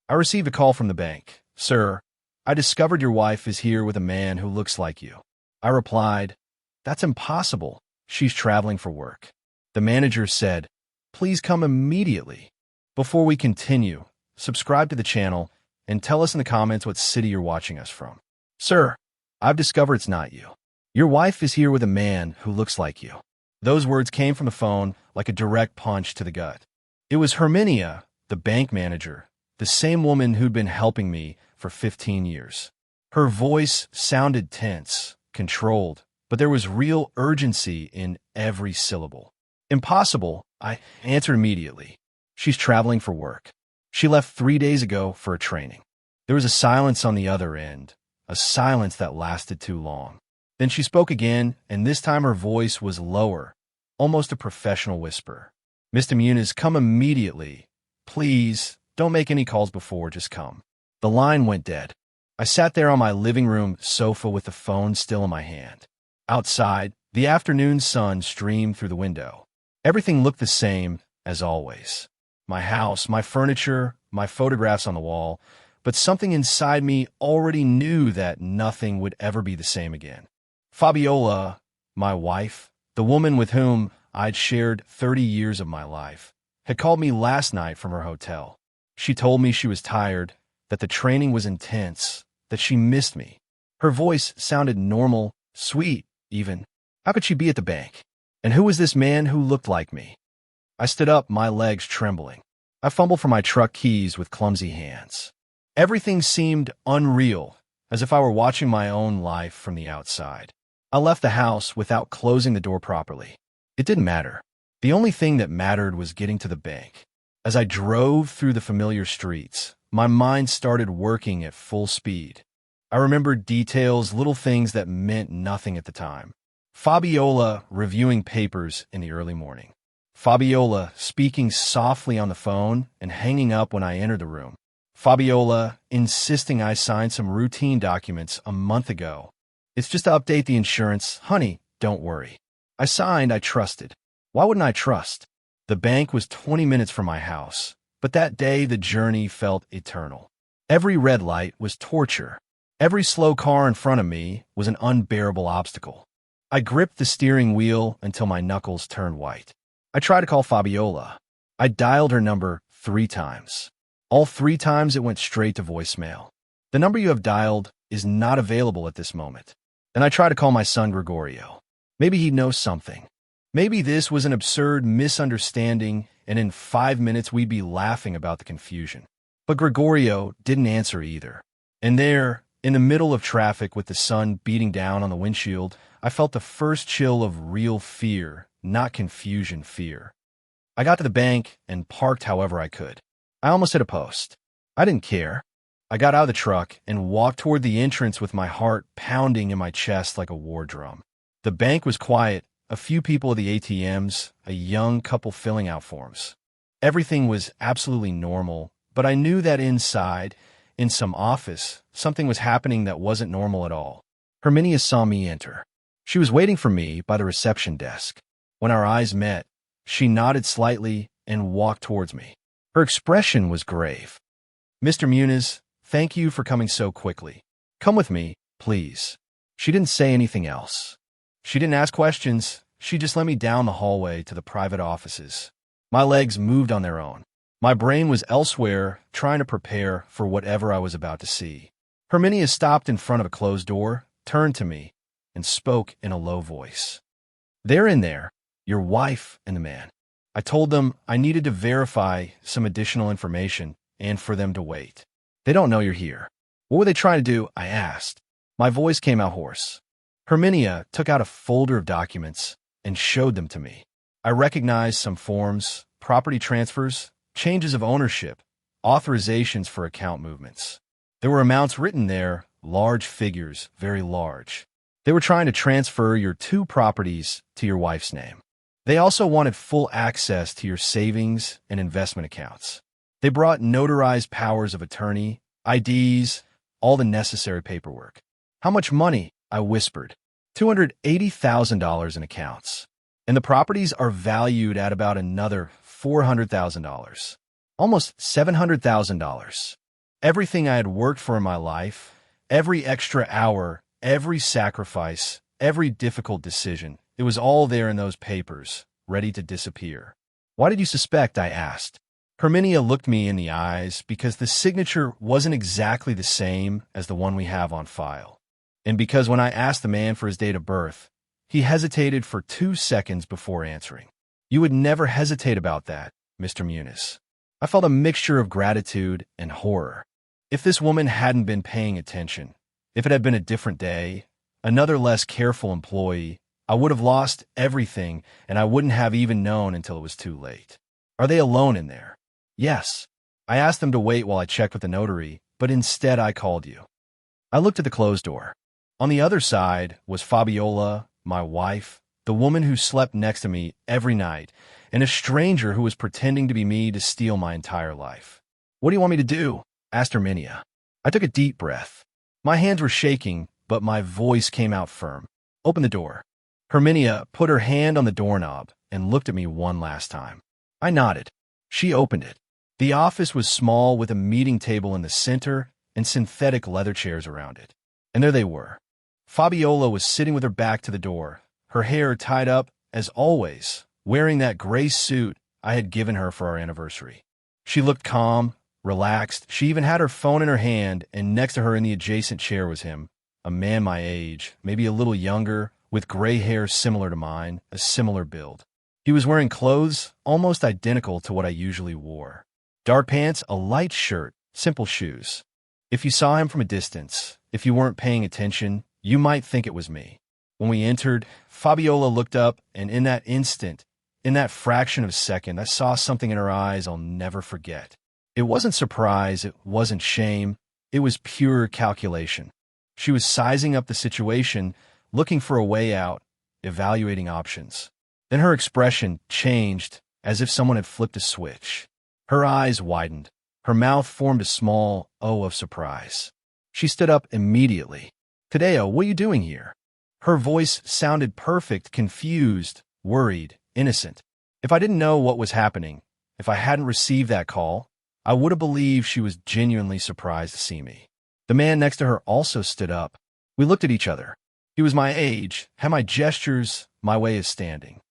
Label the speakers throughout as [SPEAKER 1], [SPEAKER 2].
[SPEAKER 1] I received a call from the bank. Sir, I discovered your wife is here with a man who looks like you. I replied, that's impossible. She's traveling for work. The manager said, please come immediately. Before we continue, subscribe to the channel and tell us in the comments what city you're watching us from. Sir, I've discovered it's not you. Your wife is here with a man who looks like you. Those words came from the phone like a direct punch to the gut. It was Herminia, the bank manager, the same woman who'd been helping me for 15 years. Her voice sounded tense, controlled, but there was real urgency in every syllable. Impossible, I answered immediately. She's traveling for work. She left 3 days ago for a training. There was a silence on the other end, a silence that lasted too long. Then she spoke again, and this time her voice was lower, almost a professional whisper. Mr. Muniz, come immediately. Please, don't make any calls before, just come. The line went dead. I sat there on my living room sofa with the phone still in my hand. Outside, the afternoon sun streamed through the window. Everything looked the same as always. My house, my furniture, my photographs on the wall, but something inside me already knew that nothing would ever be the same again. Fabiola, my wife, the woman with whom I'd shared 30 years of my life, had called me last night from her hotel. She told me she was tired, that the training was intense, that she missed me. Her voice sounded normal, sweet, even. How could she be at the bank? And who was this man who looked like me? I stood up, my legs trembling. I fumbled for my truck keys with clumsy hands. Everything seemed unreal, as if I were watching my own life from the outside. I left the house without closing the door properly. It didn't matter. The only thing that mattered was getting to the bank. As I drove through the familiar streets, my mind started working at full speed. I remembered details, little things that meant nothing at the time. Fabiola reviewing papers in the early morning. Fabiola speaking softly on the phone and hanging up when I entered the room. Fabiola insisting I signed some routine documents a month ago. It's just to update the insurance. Honey, don't worry. I signed, I trusted. Why wouldn't I trust? The bank was 20 minutes from my house, but that day the journey felt eternal. Every red light was torture. Every slow car in front of me was an unbearable obstacle. I gripped the steering wheel until my knuckles turned white. I tried to call Fabiola. I dialed her number 3 times. All 3 times it went straight to voicemail. The number you have dialed is not available at this moment. Then I tried to call my son Gregorio. Maybe he knows something. Maybe this was an absurd misunderstanding, and in 5 minutes we'd be laughing about the confusion. But Gregorio didn't answer either. And there, in the middle of traffic with the sun beating down on the windshield, I felt the first chill of real fear, not confusion fear. I got to the bank and parked however I could. I almost hit a post. I didn't care. I got out of the truck and walked toward the entrance with my heart pounding in my chest like a war drum. The bank was quiet, a few people at the ATMs, a young couple filling out forms. Everything was absolutely normal, but I knew that inside, in some office, something was happening that wasn't normal at all. Herminia saw me enter. She was waiting for me by the reception desk. When our eyes met, she nodded slightly and walked towards me. Her expression was grave. Mr. Muniz, thank you for coming so quickly. Come with me, please. She didn't say anything else. She didn't ask questions. She just led me down the hallway to the private offices. My legs moved on their own. My brain was elsewhere, trying to prepare for whatever I was about to see. Herminia stopped in front of a closed door, turned to me, and spoke in a low voice. They're in there, your wife and the man. I told them I needed to verify some additional information and for them to wait. They don't know you're here. What were they trying to do? I asked. My voice came out hoarse. Herminia took out a folder of documents and showed them to me. I recognized some forms, property transfers, changes of ownership, authorizations for account movements. There were amounts written there, large figures, very large. They were trying to transfer your 2 properties to your wife's name. They also wanted full access to your savings and investment accounts. They brought notarized powers of attorney, IDs, all the necessary paperwork. How much money? I whispered. $280,000 in accounts. And the properties are valued at about another $400,000. Almost $700,000. Everything I had worked for in my life, every extra hour, every sacrifice, every difficult decision, it was all there in those papers, ready to disappear. Why did you suspect? I asked. Herminia looked me in the eyes because the signature wasn't exactly the same as the one we have on file. And because when I asked the man for his date of birth, he hesitated for 2 seconds before answering. You would never hesitate about that, Mr. Muniz. I felt a mixture of gratitude and horror. If this woman hadn't been paying attention, if it had been a different day, another less careful employee, I would have lost everything and I wouldn't have even known until it was too late. Are they alone in there? Yes. I asked them to wait while I checked with the notary, but instead I called you. I looked at the closed door. On the other side was Fabiola, my wife, the woman who slept next to me every night, and a stranger who was pretending to be me to steal my entire life. What do you want me to do? Asked Herminia. I took a deep breath. My hands were shaking, but my voice came out firm. Open the door. Herminia put her hand on the doorknob and looked at me one last time. I nodded. She opened it. The office was small with a meeting table in the center and synthetic leather chairs around it. And there they were. Fabiola was sitting with her back to the door, her hair tied up, as always, wearing that gray suit I had given her for our anniversary. She looked calm, relaxed. She even had her phone in her hand, and next to her in the adjacent chair was him, a man my age, maybe a little younger, with gray hair similar to mine, a similar build. He was wearing clothes almost identical to what I usually wore. Dark pants, a light shirt, simple shoes. If you saw him from a distance, if you weren't paying attention, you might think it was me. When we entered, Fabiola looked up, and in that instant, in that fraction of a second, I saw something in her eyes I'll never forget. It wasn't surprise, it wasn't shame, it was pure calculation. She was sizing up the situation, looking for a way out, evaluating options. Then her expression changed, as if someone had flipped a switch. Her eyes widened. Her mouth formed a small O of surprise. She stood up immediately. Tadeo, what are you doing here? Her voice sounded perfect, confused, worried, innocent. If I didn't know what was happening, if I hadn't received that call, I would have believed she was genuinely surprised to see me. The man next to her also stood up. We looked at each other. He was my age, had my gestures, my way of standing.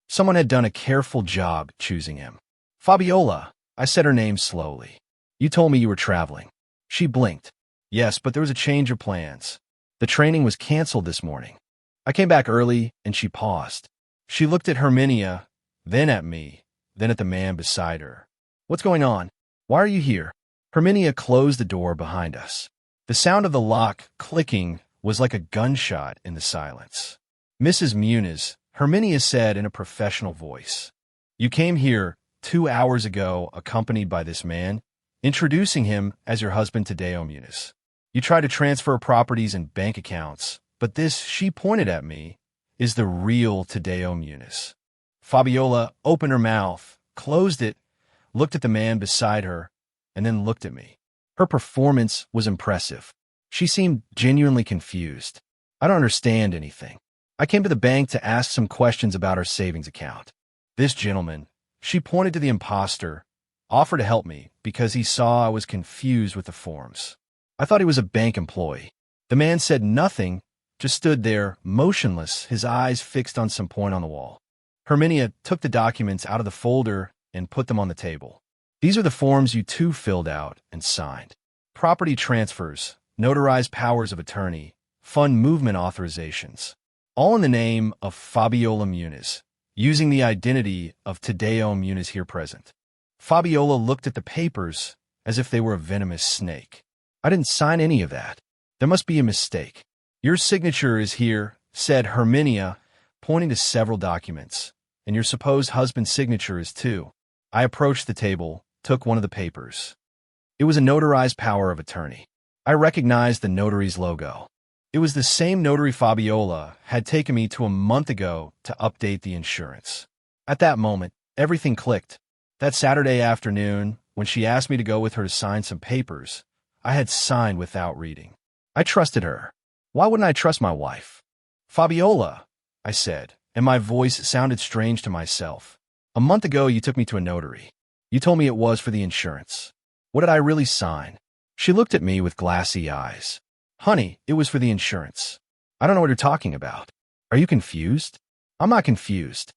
[SPEAKER 1] Someone had done a careful job choosing him. Fabiola, I said her name slowly. You told me you were traveling. She blinked. Yes, but there was a change of plans. The training was canceled this morning. I came back early, and she paused. She looked at Herminia, then at me, then at the man beside her. What's going on? Why are you here? Herminia closed the door behind us. The sound of the lock clicking was like a gunshot in the silence. Mrs. Muniz, Herminia said in a professional voice. You came here 2 hours ago accompanied by this man, introducing him as your husband Tadeo Muniz. You tried to transfer properties and bank accounts, but this, she pointed at me, is the real Tadeo Muniz. Fabiola opened her mouth, closed it, looked at the man beside her, and then looked at me. Her performance was impressive. She seemed genuinely confused. I don't understand anything. I came to the bank to ask some questions about our savings account. This gentleman, she pointed to the imposter, offered to help me because he saw I was confused with the forms. I thought he was a bank employee. The man said nothing, just stood there, motionless, his eyes fixed on some point on the wall. Herminia took the documents out of the folder and put them on the table. These are the forms you two filled out and signed. Property transfers, notarized powers of attorney, fund movement authorizations, all in the name of Fabiola Muniz, using the identity of Tadeo Muniz here present. Fabiola looked at the papers as if they were a venomous snake. I didn't sign any of that. There must be a mistake. Your signature is here, said Herminia, pointing to several documents, and your supposed husband's signature is too. I approached the table, took one of the papers. It was a notarized power of attorney. I recognized the notary's logo. It was the same notary Fabiola had taken me to a month ago to update the insurance. At that moment, everything clicked. That Saturday afternoon, when she asked me to go with her to sign some papers, I had signed without reading. I trusted her. Why wouldn't I trust my wife? Fabiola, I said, and my voice sounded strange to myself. A month ago, you took me to a notary. You told me it was for the insurance. What did I really sign? She looked at me with glassy eyes. Honey, it was for the insurance. I don't know what you're talking about. Are you confused? I'm not confused.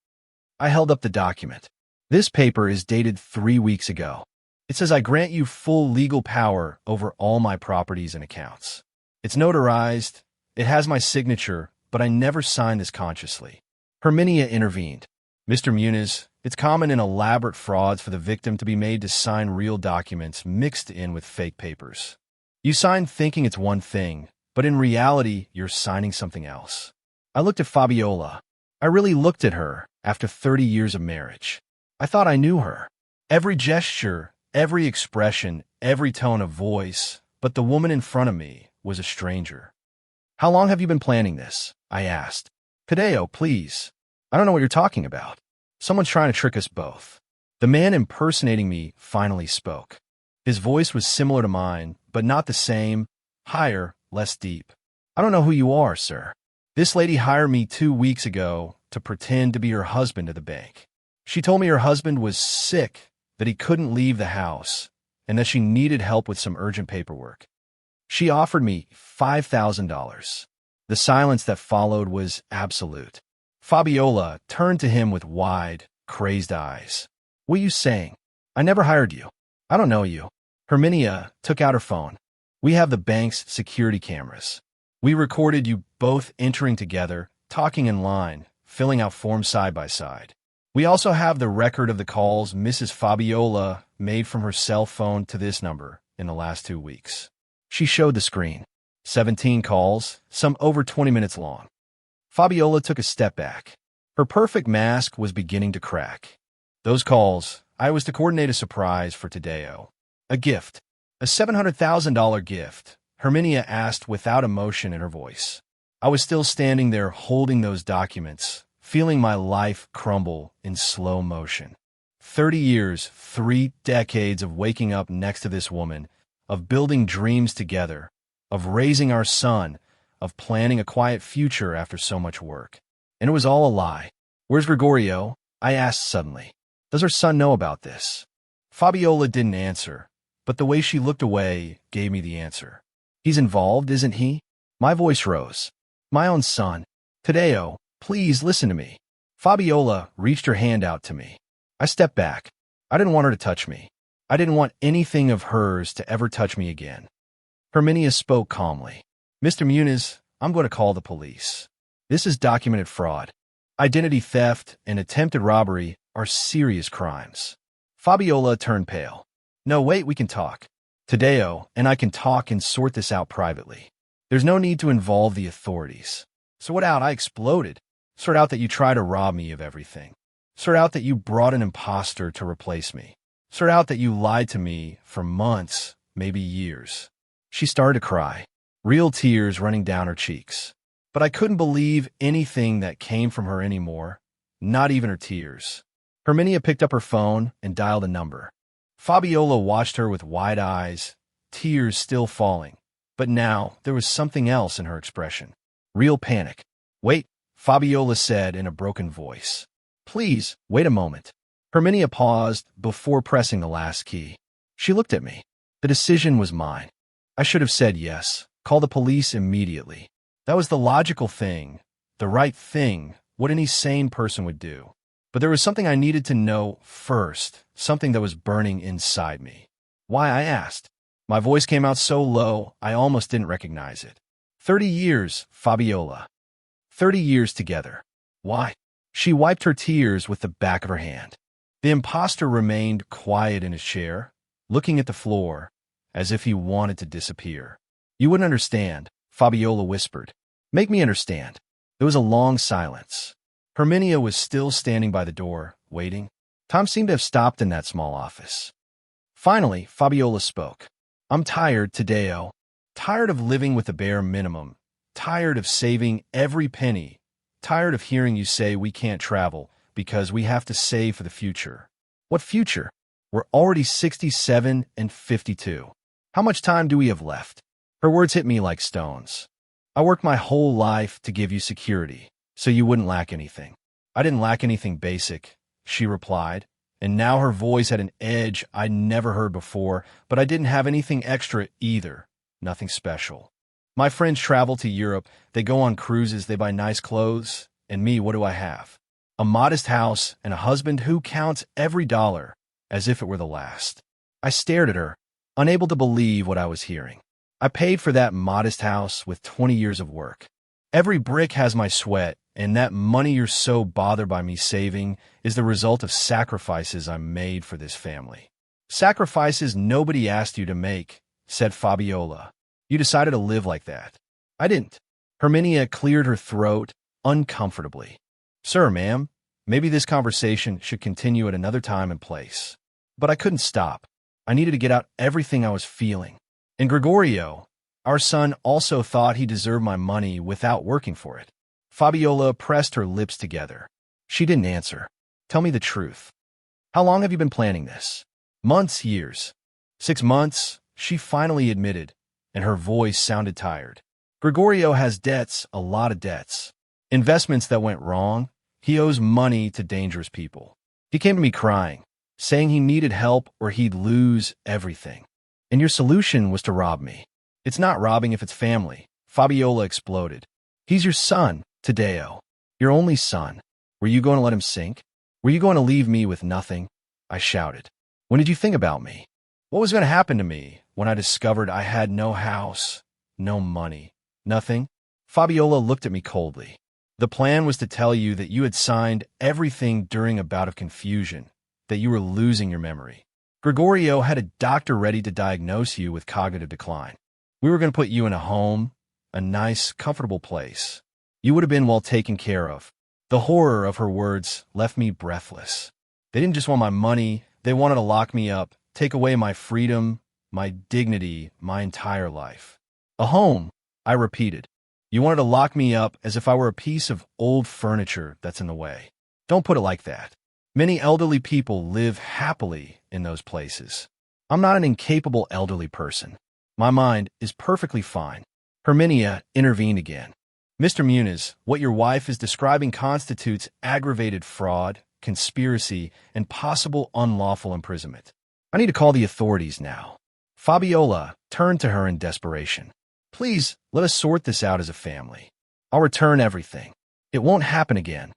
[SPEAKER 1] I held up the document. This paper is dated 3 weeks ago. It says I grant you full legal power over all my properties and accounts. It's notarized. It has my signature, but I never signed this consciously. Herminia intervened. Mr. Muniz, it's common in elaborate frauds for the victim to be made to sign real documents mixed in with fake papers. You sign thinking it's one thing, but in reality, you're signing something else. I looked at Fabiola. I really looked at her after 30 years of marriage. I thought I knew her. Every gesture, every expression, every tone of voice, but the woman in front of me was a stranger. How long have you been planning this? I asked. Cadeo, please. I don't know what you're talking about. Someone's trying to trick us both. The man impersonating me finally spoke. His voice was similar to mine, but not the same, higher, less deep. I don't know who you are, sir. This lady hired me 2 weeks ago to pretend to be her husband at the bank. She told me her husband was sick, that he couldn't leave the house, and that she needed help with some urgent paperwork. She offered me $5,000. The silence that followed was absolute. Fabiola turned to him with wide, crazed eyes. What are you saying? I never hired you. I don't know you. Herminia took out her phone. We have the bank's security cameras. We recorded you both entering together, talking in line, filling out forms side by side. We also have the record of the calls Mrs. Fabiola made from her cell phone to this number in the last 2 weeks. She showed the screen. 17 calls, some over 20 minutes long. Fabiola took a step back. Her perfect mask was beginning to crack. Those calls, I was to coordinate a surprise for Tadeo. A gift. A $700,000 gift, Herminia asked without emotion in her voice. I was still standing there holding those documents, feeling my life crumble in slow motion. 30 years, 3 decades of waking up next to this woman, of building dreams together, of raising our son, of planning a quiet future after so much work. And it was all a lie. Where's Gregorio? I asked suddenly. Does her son know about this? Fabiola didn't answer, but the way she looked away gave me the answer. He's involved, isn't he? My voice rose. My own son. Tadeo, please listen to me. Fabiola reached her hand out to me. I stepped back. I didn't want her to touch me. I didn't want anything of hers to ever touch me again. Herminia spoke calmly. Mr. Muniz, I'm going to call the police. This is documented fraud. Identity theft and attempted robbery are serious crimes. Fabiola turned pale. No, wait, we can talk. Tadeo and I can talk and sort this out privately. There's no need to involve the authorities. Sort out, I exploded. Sort out that you try to rob me of everything. Sort out that you brought an imposter to replace me. Sort out that you lied to me for months, maybe years. She started to cry, real tears running down her cheeks. But I couldn't believe anything that came from her anymore, not even her tears. Herminia picked up her phone and dialed a number. Fabiola watched her with wide eyes, tears still falling. But now there was something else in her expression. Real panic. Wait, Fabiola said in a broken voice. Please, wait a moment. Herminia paused before pressing the last key. She looked at me. The decision was mine. I should have said yes, call the police immediately. That was the logical thing, the right thing, what any sane person would do. But there was something I needed to know first, something that was burning inside me. Why, I asked. My voice came out so low, I almost didn't recognize it. 30 years, Fabiola. 30 years together. Why? She wiped her tears with the back of her hand. The imposter remained quiet in his chair, looking at the floor, as if he wanted to disappear. You wouldn't understand, Fabiola whispered. Make me understand. There was a long silence. Herminia was still standing by the door, waiting. Time seemed to have stopped in that small office. Finally, Fabiola spoke. I'm tired, Tadeo. Tired of living with the bare minimum. Tired of saving every penny. Tired of hearing you say we can't travel because we have to save for the future. What future? We're already 67 and 52. How much time do we have left? Her words hit me like stones. I worked my whole life to give you security, so you wouldn't lack anything. I didn't lack anything basic, she replied, and now her voice had an edge I'd never heard before, but I didn't have anything extra either. Nothing special. My friends travel to Europe, they go on cruises, they buy nice clothes, and me, what do I have? A modest house and a husband who counts every dollar as if it were the last. I stared at her, unable to believe what I was hearing. I paid for that modest house with 20 years of work. Every brick has my sweat, and that money you're so bothered by me saving is the result of sacrifices I made for this family. Sacrifices nobody asked you to make, said Fabiola. You decided to live like that. I didn't. Herminia cleared her throat uncomfortably. Sir, ma'am, maybe this conversation should continue at another time and place. But I couldn't stop. I needed to get out everything I was feeling. And Gregorio, our son, also thought he deserved my money without working for it. Fabiola pressed her lips together. She didn't answer. Tell me the truth. How long have you been planning this? Months, years. 6 months, she finally admitted, and her voice sounded tired. Gregorio has debts, a lot of debts. Investments that went wrong. He owes money to dangerous people. He came to me crying, saying he needed help or he'd lose everything. And your solution was to rob me. It's not robbing if it's family. Fabiola exploded. He's your son, Taddeo. Your only son. Were you going to let him sink? Were you going to leave me with nothing? I shouted. When did you think about me? What was going to happen to me when I discovered I had no house, no money, nothing? Fabiola looked at me coldly. The plan was to tell you that you had signed everything during a bout of confusion, that you were losing your memory. Gregorio had a doctor ready to diagnose you with cognitive decline. We were going to put you in a home, a nice, comfortable place. You would have been well taken care of. The horror of her words left me breathless. They didn't just want my money, they wanted to lock me up, take away my freedom, my dignity, my entire life. A home, I repeated. You wanted to lock me up as if I were a piece of old furniture that's in the way. Don't put it like that. Many elderly people live happily in those places. I'm not an incapable elderly person. My mind is perfectly fine. Herminia intervened again. Mr. Muniz, what your wife is describing constitutes aggravated fraud, conspiracy, and possible unlawful imprisonment. I need to call the authorities now. Fabiola turned to her in desperation. Please, let us sort this out as a family. I'll return everything. It won't happen again.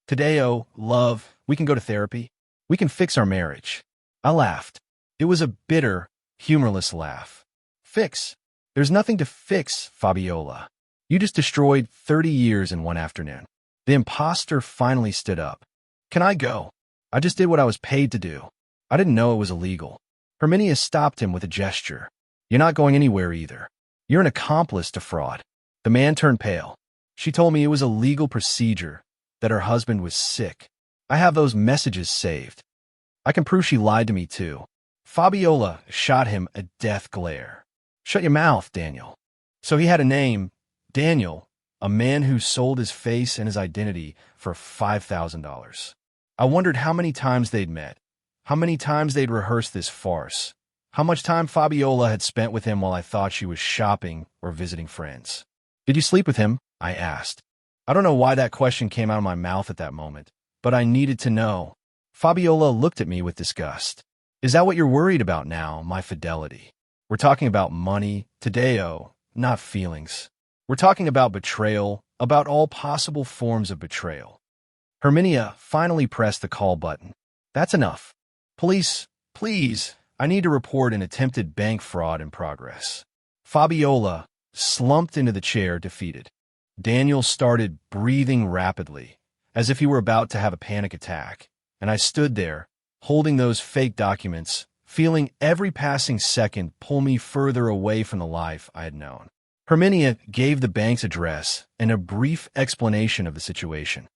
[SPEAKER 1] Taddeo, love, we can go to therapy. We can fix our marriage. I laughed. It was a bitter, humorless laugh. Fix? There's nothing to fix, Fabiola. You just destroyed 30 years in one afternoon. The imposter finally stood up. Can I go? I just did what I was paid to do. I didn't know it was illegal. Herminia stopped him with a gesture. You're not going anywhere either. You're an accomplice to fraud. The man turned pale. She told me it was a legal procedure, that her husband was sick. I have those messages saved. I can prove she lied to me too. Fabiola shot him a death glare. Shut your mouth, Daniel. So he had a name, Daniel, a man who sold his face and his identity for $5,000. I wondered how many times they'd met, how many times they'd rehearsed this farce, how much time Fabiola had spent with him while I thought she was shopping or visiting friends. Did you sleep with him? I asked. I don't know why that question came out of my mouth at that moment, but I needed to know. Fabiola looked at me with disgust. Is that what you're worried about now, my fidelity? We're talking about money, Taddeo, not feelings. We're talking about betrayal, about all possible forms of betrayal. Herminia finally pressed the call button. That's enough. Police, please, I need to report an attempted bank fraud in progress. Fabiola slumped into the chair, defeated. Daniel started breathing rapidly, as if he were about to have a panic attack, and I stood there, holding those fake documents, feeling every passing second pull me further away from the life I had known. Herminia gave the bank's address and a brief explanation of the situation.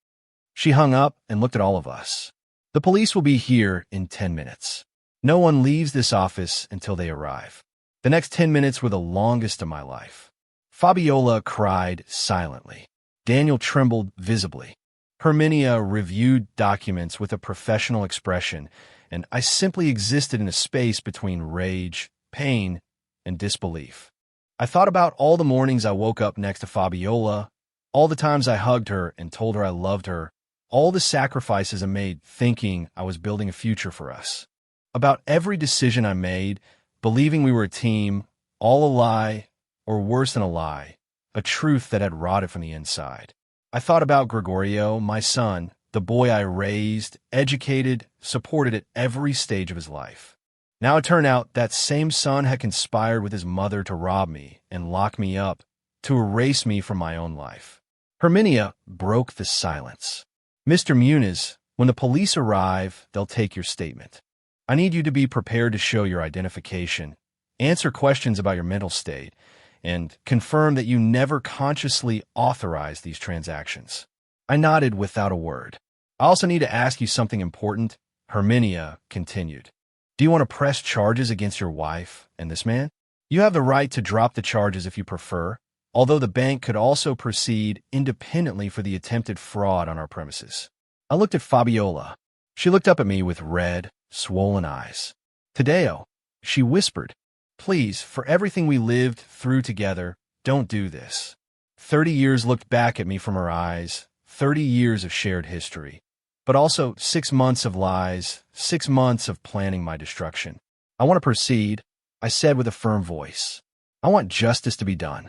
[SPEAKER 1] She hung up and looked at all of us. The police will be here in 10 minutes. No one leaves this office until they arrive. The next 10 minutes were the longest of my life. Fabiola cried silently. Daniel trembled visibly. Herminia reviewed documents with a professional expression, and I simply existed in a space between rage, pain, and disbelief. I thought about all the mornings I woke up next to Fabiola, all the times I hugged her and told her I loved her, all the sacrifices I made thinking I was building a future for us. About every decision I made, believing we were a team, all a lie, or worse than a lie, a truth that had rotted from the inside. I thought about Gregorio, my son, the boy I raised, educated, supported at every stage of his life. Now it turned out that same son had conspired with his mother to rob me and lock me up, to erase me from my own life. Herminia broke the silence. Mr. Muniz, when the police arrive, they'll take your statement. I need you to be prepared to show your identification, answer questions about your mental state, and confirm that you never consciously authorized these transactions. I nodded without a word. I also need to ask you something important, Herminia continued. Do you want to press charges against your wife and this man? You have the right to drop the charges if you prefer, although the bank could also proceed independently for the attempted fraud on our premises. I looked at Fabiola. She looked up at me with red, swollen eyes. Tadeo, she whispered, please, for everything we lived through together, don't do this. 30 years looked back at me from her eyes, 30 years of shared history, but also 6 months of lies, 6 months of planning my destruction. I want to proceed, I said with a firm voice. I want justice to be done.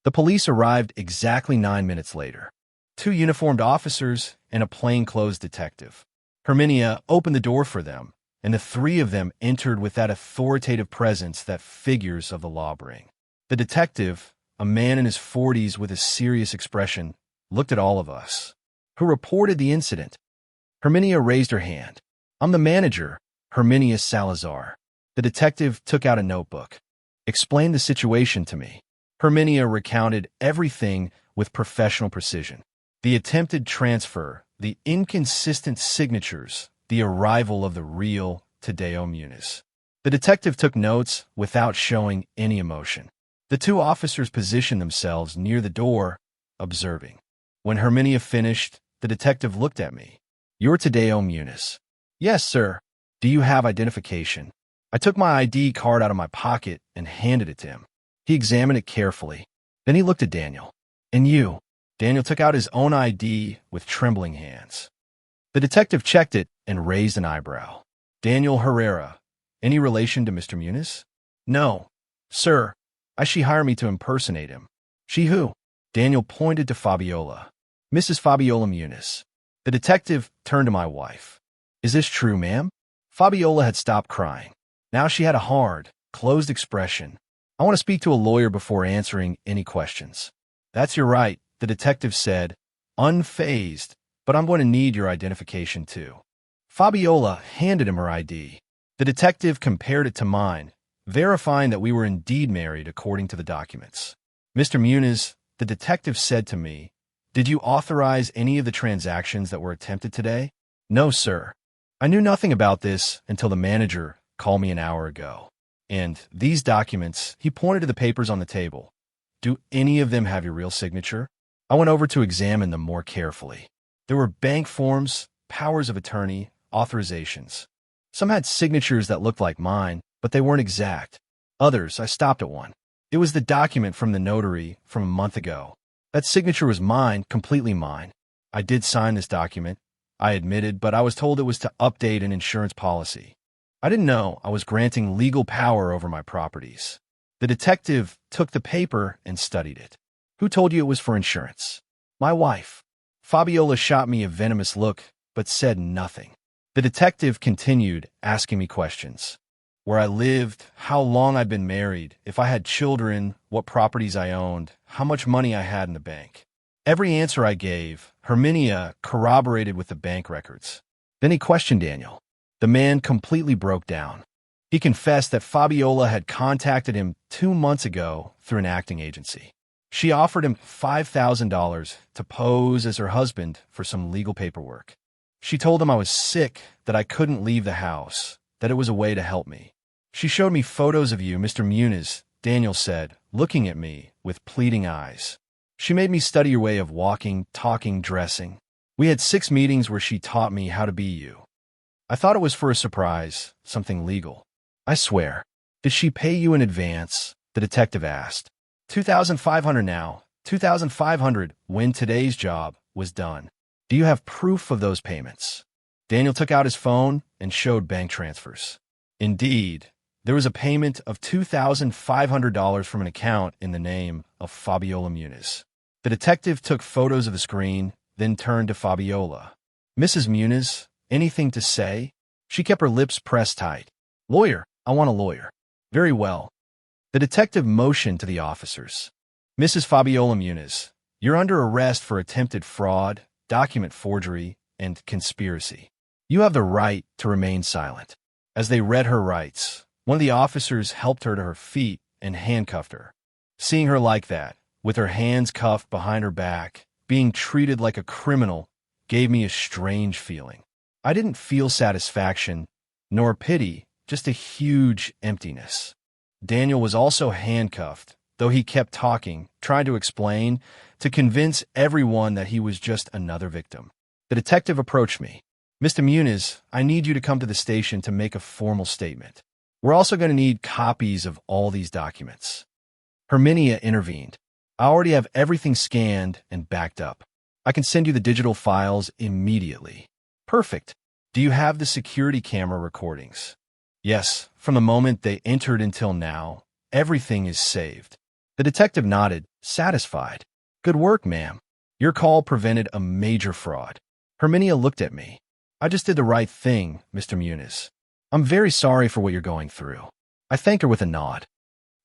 [SPEAKER 1] The police arrived exactly 9 minutes later. 2 uniformed officers and a plainclothes detective. Herminia opened the door for them, and the 3 of them entered with that authoritative presence that figures of the law bring. The detective, a man in his 40s with a serious expression, looked at all of us. Who reported the incident? Herminia raised her hand. I'm the manager, Herminia Salazar. The detective took out a notebook. Explain the situation to me. Herminia recounted everything with professional precision. The attempted transfer, the inconsistent signatures, the arrival of the real Tadeo Muniz. The detective took notes without showing any emotion. The 2 officers positioned themselves near the door, observing. When Herminia finished, the detective looked at me. You're Tadeo Muniz. Yes, sir. Do you have identification? I took my ID card out of my pocket and handed it to him. He examined it carefully. Then he looked at Daniel. And you? Daniel took out his own ID with trembling hands. The detective checked it and raised an eyebrow. Daniel Herrera. Any relation to Mr. Muniz? No. Sir, she hired me to impersonate him. She who? Daniel pointed to Fabiola. Mrs. Fabiola Muniz. The detective turned to my wife. Is this true, ma'am? Fabiola had stopped crying. Now she had a hard, closed expression. I want to speak to a lawyer before answering any questions. That's your right, the detective said, unfazed, but I'm going to need your identification too. Fabiola handed him her ID. The detective compared it to mine, verifying that we were indeed married according to the documents. Mr. Muniz, the detective said to me, did you authorize any of the transactions that were attempted today? No, sir. I knew nothing about this until the manager called me an hour ago. And these documents, he pointed to the papers on the table. Do any of them have your real signature? I went over to examine them more carefully. There were bank forms, powers of attorney, authorizations. Some had signatures that looked like mine, but they weren't exact. Others, I stopped at one. It was the document from the notary from a month ago. That signature was mine, completely mine. I did sign this document, I admitted, but I was told it was to update an insurance policy. I didn't know I was granting legal power over my properties. The detective took the paper and studied it. Who told you it was for insurance? My wife. Fabiola shot me a venomous look, but said nothing. The detective continued asking me questions. Where I lived, how long I'd been married, if I had children, what properties I owned, how much money I had in the bank. Every answer I gave, Herminia corroborated with the bank records. Then he questioned Daniel. The man completely broke down. He confessed that Fabiola had contacted him 2 months ago through an acting agency. She offered him $5,000 to pose as her husband for some legal paperwork. She told him I was sick, that I couldn't leave the house, that it was a way to help me. She showed me photos of you, Mr. Muniz, Daniel said, looking at me with pleading eyes. She made me study your way of walking, talking, dressing. We had 6 meetings where she taught me how to be you. I thought it was for a surprise, something legal. I swear. Did she pay you in advance? The detective asked. $2,500 now, $2,500 when today's job was done. Do you have proof of those payments? Daniel took out his phone and showed bank transfers. Indeed, there was a payment of $2,500 from an account in the name of Fabiola Muniz. The detective took photos of the screen, then turned to Fabiola. Mrs. Muniz, anything to say? She kept her lips pressed tight. Lawyer, I want a lawyer. Very well. The detective motioned to the officers. Mrs. Fabiola Muniz, you're under arrest for attempted fraud, document forgery, and conspiracy. You have the right to remain silent. As they read her rights, one of the officers helped her to her feet and handcuffed her. Seeing her like that, with her hands cuffed behind her back, being treated like a criminal, gave me a strange feeling. I didn't feel satisfaction, nor pity, just a huge emptiness. Daniel was also handcuffed, though he kept talking, trying to explain, to convince everyone that he was just another victim. The detective approached me. Mr. Muniz, I need you to come to the station to make a formal statement. We're also going to need copies of all these documents. Herminia intervened. I already have everything scanned and backed up. I can send you the digital files immediately. Perfect. Do you have the security camera recordings? Yes, from the moment they entered until now, everything is saved. The detective nodded, satisfied. Good work, ma'am. Your call prevented a major fraud. Herminia looked at me. I just did the right thing, Mr. Muniz. I'm very sorry for what you're going through. I thanked her with a nod.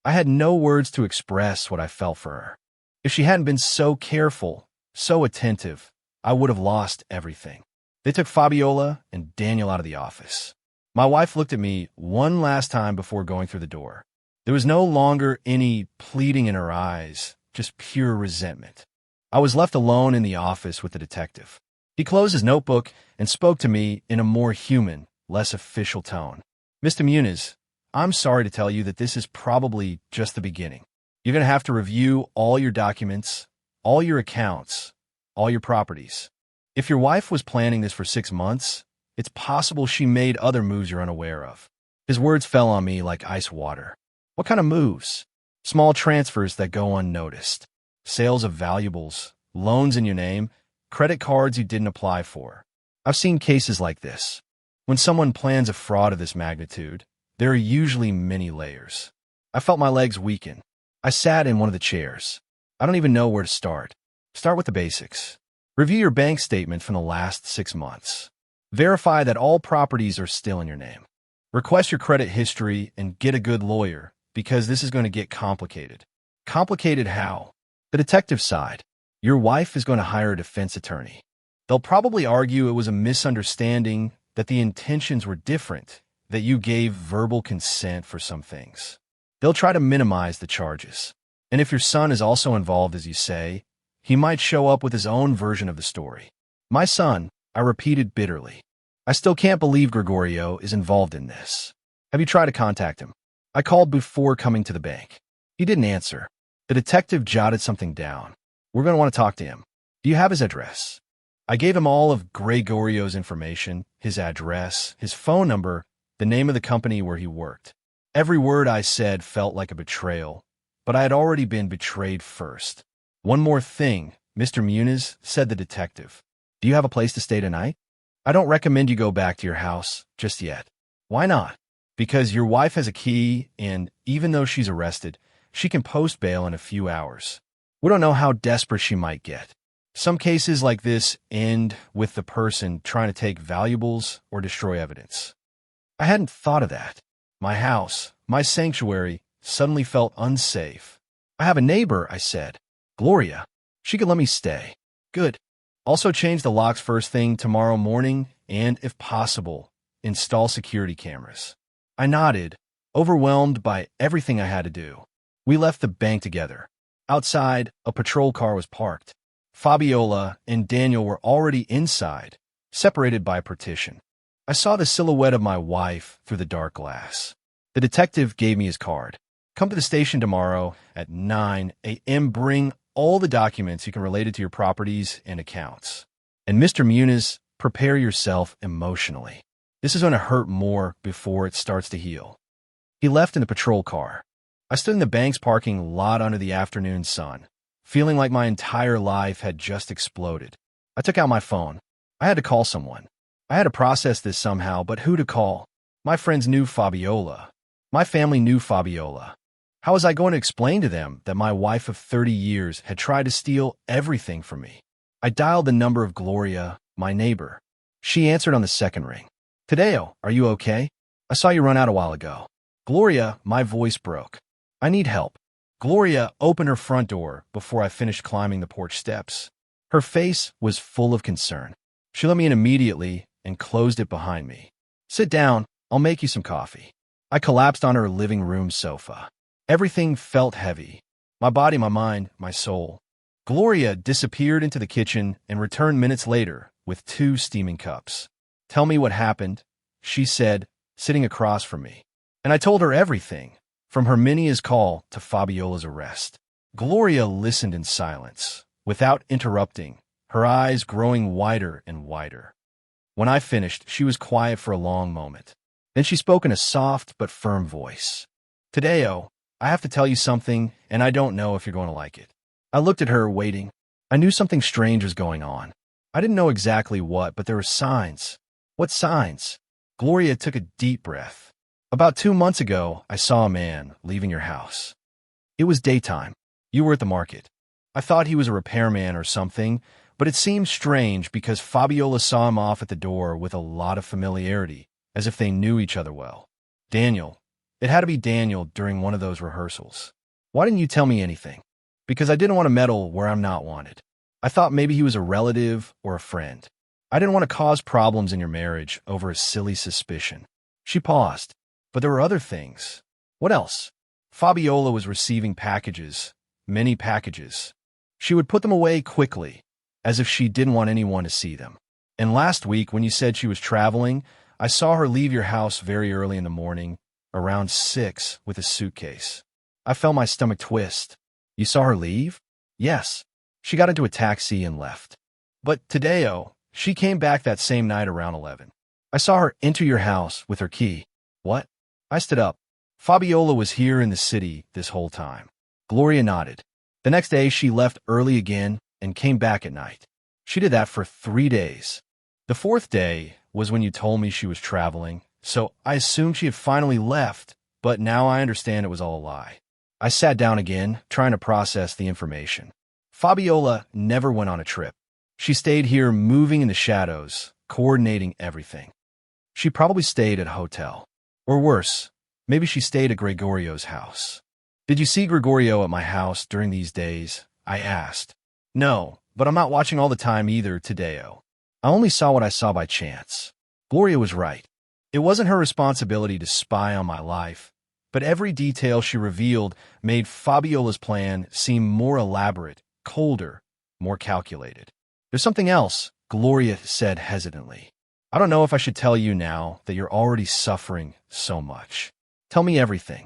[SPEAKER 1] I had no words to express what I felt for her. If she hadn't been so careful, so attentive, I would have lost everything. They took Fabiola and Daniel out of the office. My wife looked at me one last time before going through the door. There was no longer any pleading in her eyes, just pure resentment. I was left alone in the office with the detective. He closed his notebook and spoke to me in a more human, less official tone. Mr. Muniz, I'm sorry to tell you that this is probably just the beginning. You're going to have to review all your documents, all your accounts, all your properties. If your wife was planning this for 6 months, it's possible she made other moves you're unaware of. His words fell on me like ice water. What kind of moves? Small transfers that go unnoticed. Sales of valuables, loans in your name, credit cards you didn't apply for. I've seen cases like this. When someone plans a fraud of this magnitude, there are usually many layers. I felt my legs weaken. I sat in one of the chairs. I don't even know where to start. Start with the basics. Review your bank statement from the last 6 months. Verify that all properties are still in your name. Request your credit history and get a good lawyer, because this is going to get complicated. Complicated how? The detective side. Your wife is going to hire a defense attorney. They'll probably argue it was a misunderstanding, that the intentions were different, that you gave verbal consent for some things. They'll try to minimize the charges. And if your son is also involved, as you say, he might show up with his own version of the story. My son, I repeated bitterly. I still can't believe Gregorio is involved in this. Have you tried to contact him? I called before coming to the bank. He didn't answer. The detective jotted something down. We're going to want to talk to him. Do you have his address? I gave him all of Gregorio's information, his address, his phone number, the name of the company where he worked. Every word I said felt like a betrayal, but I had already been betrayed first. One more thing, Mr. Muniz, said the detective. Do you have a place to stay tonight? I don't recommend you go back to your house just yet. Why not? Because your wife has a key, and even though she's arrested, she can post bail in a few hours. We don't know how desperate she might get. Some cases like this end with the person trying to take valuables or destroy evidence. I hadn't thought of that. My house, my sanctuary, suddenly felt unsafe. I have a neighbor, I said. Gloria. She could let me stay. Good. Also change the locks first thing tomorrow morning and, if possible, install security cameras. I nodded, overwhelmed by everything I had to do. We left the bank together. Outside, a patrol car was parked. Fabiola and Daniel were already inside, separated by a partition. I saw the silhouette of my wife through the dark glass. The detective gave me his card. Come to the station tomorrow at 9 a.m. Bring all the documents you can relate it to your properties and accounts. And Mr. Muniz, prepare yourself emotionally. This is going to hurt more before it starts to heal. He left in the patrol car. I stood in the bank's parking lot under the afternoon sun, feeling like my entire life had just exploded. I took out my phone. I had to call someone. I had to process this somehow, but who to call? My friends knew Fabiola. My family knew Fabiola. How was I going to explain to them that my wife of 30 years had tried to steal everything from me? I dialed the number of Gloria, my neighbor. She answered on the second ring. Tadeo, are you okay? I saw you run out a while ago. Gloria, my voice broke. I need help. Gloria opened her front door before I finished climbing the porch steps. Her face was full of concern. She let me in immediately and closed it behind me. Sit down, I'll make you some coffee. I collapsed on her living room sofa. Everything felt heavy. My body, my mind, my soul. Gloria disappeared into the kitchen and returned minutes later with 2 steaming cups. Tell me what happened, she said, sitting across from me. And I told her everything, from Herminia's call to Fabiola's arrest. Gloria listened in silence, without interrupting, her eyes growing wider and wider. When I finished, she was quiet for a long moment. Then she spoke in a soft but firm voice. Tadeo, I have to tell you something, and I don't know if you're going to like it. I looked at her, waiting. I knew something strange was going on. I didn't know exactly what, but there were signs. What signs? Gloria took a deep breath. About 2 months ago, I saw a man leaving your house. It was daytime. You were at the market. I thought he was a repairman or something, but it seemed strange because Fabiola saw him off at the door with a lot of familiarity, as if they knew each other well. Daniel. It had to be Daniel during one of those rehearsals. Why didn't you tell me anything? Because I didn't want to meddle where I'm not wanted. I thought maybe he was a relative or a friend. I didn't want to cause problems in your marriage over a silly suspicion. She paused, but there were other things. What else? Fabiola was receiving packages, many packages. She would put them away quickly, as if she didn't want anyone to see them. And last week, when you said she was traveling, I saw her leave your house very early in the morning, around 6, with a suitcase. I felt my stomach twist. You saw her leave? Yes. She got into a taxi and left. But Tadeo, she came back that same night around 11. I saw her enter your house with her key. What? I stood up. Fabiola was here in the city this whole time. Gloria nodded. The next day, she left early again and came back at night. She did that for 3 days. The 4th day was when you told me she was traveling, so I assumed she had finally left, but now I understand it was all a lie. I sat down again, trying to process the information. Fabiola never went on a trip. She stayed here moving in the shadows, coordinating everything. She probably stayed at a hotel. Or worse, maybe she stayed at Gregorio's house. Did you see Gregorio at my house during these days? I asked. No, but I'm not watching all the time either, Tadeo. I only saw what I saw by chance. Gloria was right. It wasn't her responsibility to spy on my life, but every detail she revealed made Fabiola's plan seem more elaborate, colder, more calculated. There's something else, Gloria said hesitantly. I don't know if I should tell you now that you're already suffering so much. Tell me everything.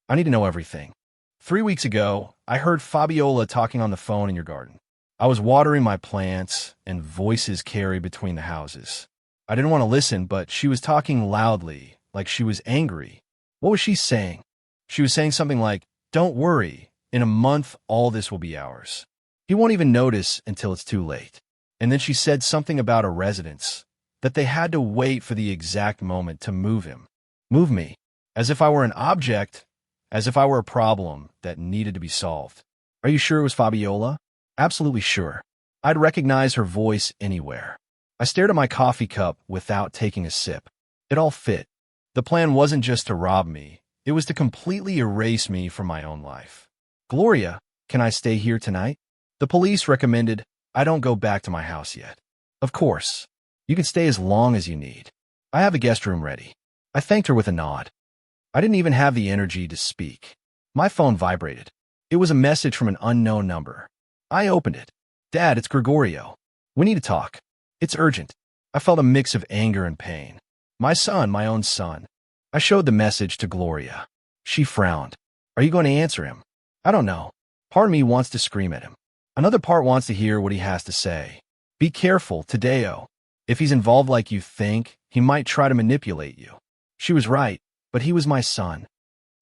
[SPEAKER 1] I need to know everything. 3 weeks ago, I heard Fabiola talking on the phone in your garden. I was watering my plants, and voices carried between the houses. I didn't want to listen, but she was talking loudly, like she was angry. What was she saying? She was saying something like, "Don't worry, in a month all this will be ours. He won't even notice until it's too late." And then she said something about a residence, that they had to wait for the exact moment to move him. Move me, as if I were an object, as if I were a problem that needed to be solved. Are you sure it was Fabiola? Absolutely sure. I'd recognize her voice anywhere. I stared at my coffee cup without taking a sip. It all fit. The plan wasn't just to rob me. It was to completely erase me from my own life. Gloria, can I stay here tonight? The police recommended I don't go back to my house yet. Of course. You can stay as long as you need. I have a guest room ready. I thanked her with a nod. I didn't even have the energy to speak. My phone vibrated. It was a message from an unknown number. I opened it. Dad, it's Gregorio. We need to talk. It's urgent. I felt a mix of anger and pain. My son, my own son. I showed the message to Gloria. She frowned. Are you going to answer him? I don't know. Part of me wants to scream at him. Another part wants to hear what he has to say. Be careful, Tadeo. If he's involved like you think, he might try to manipulate you. She was right, but he was my son.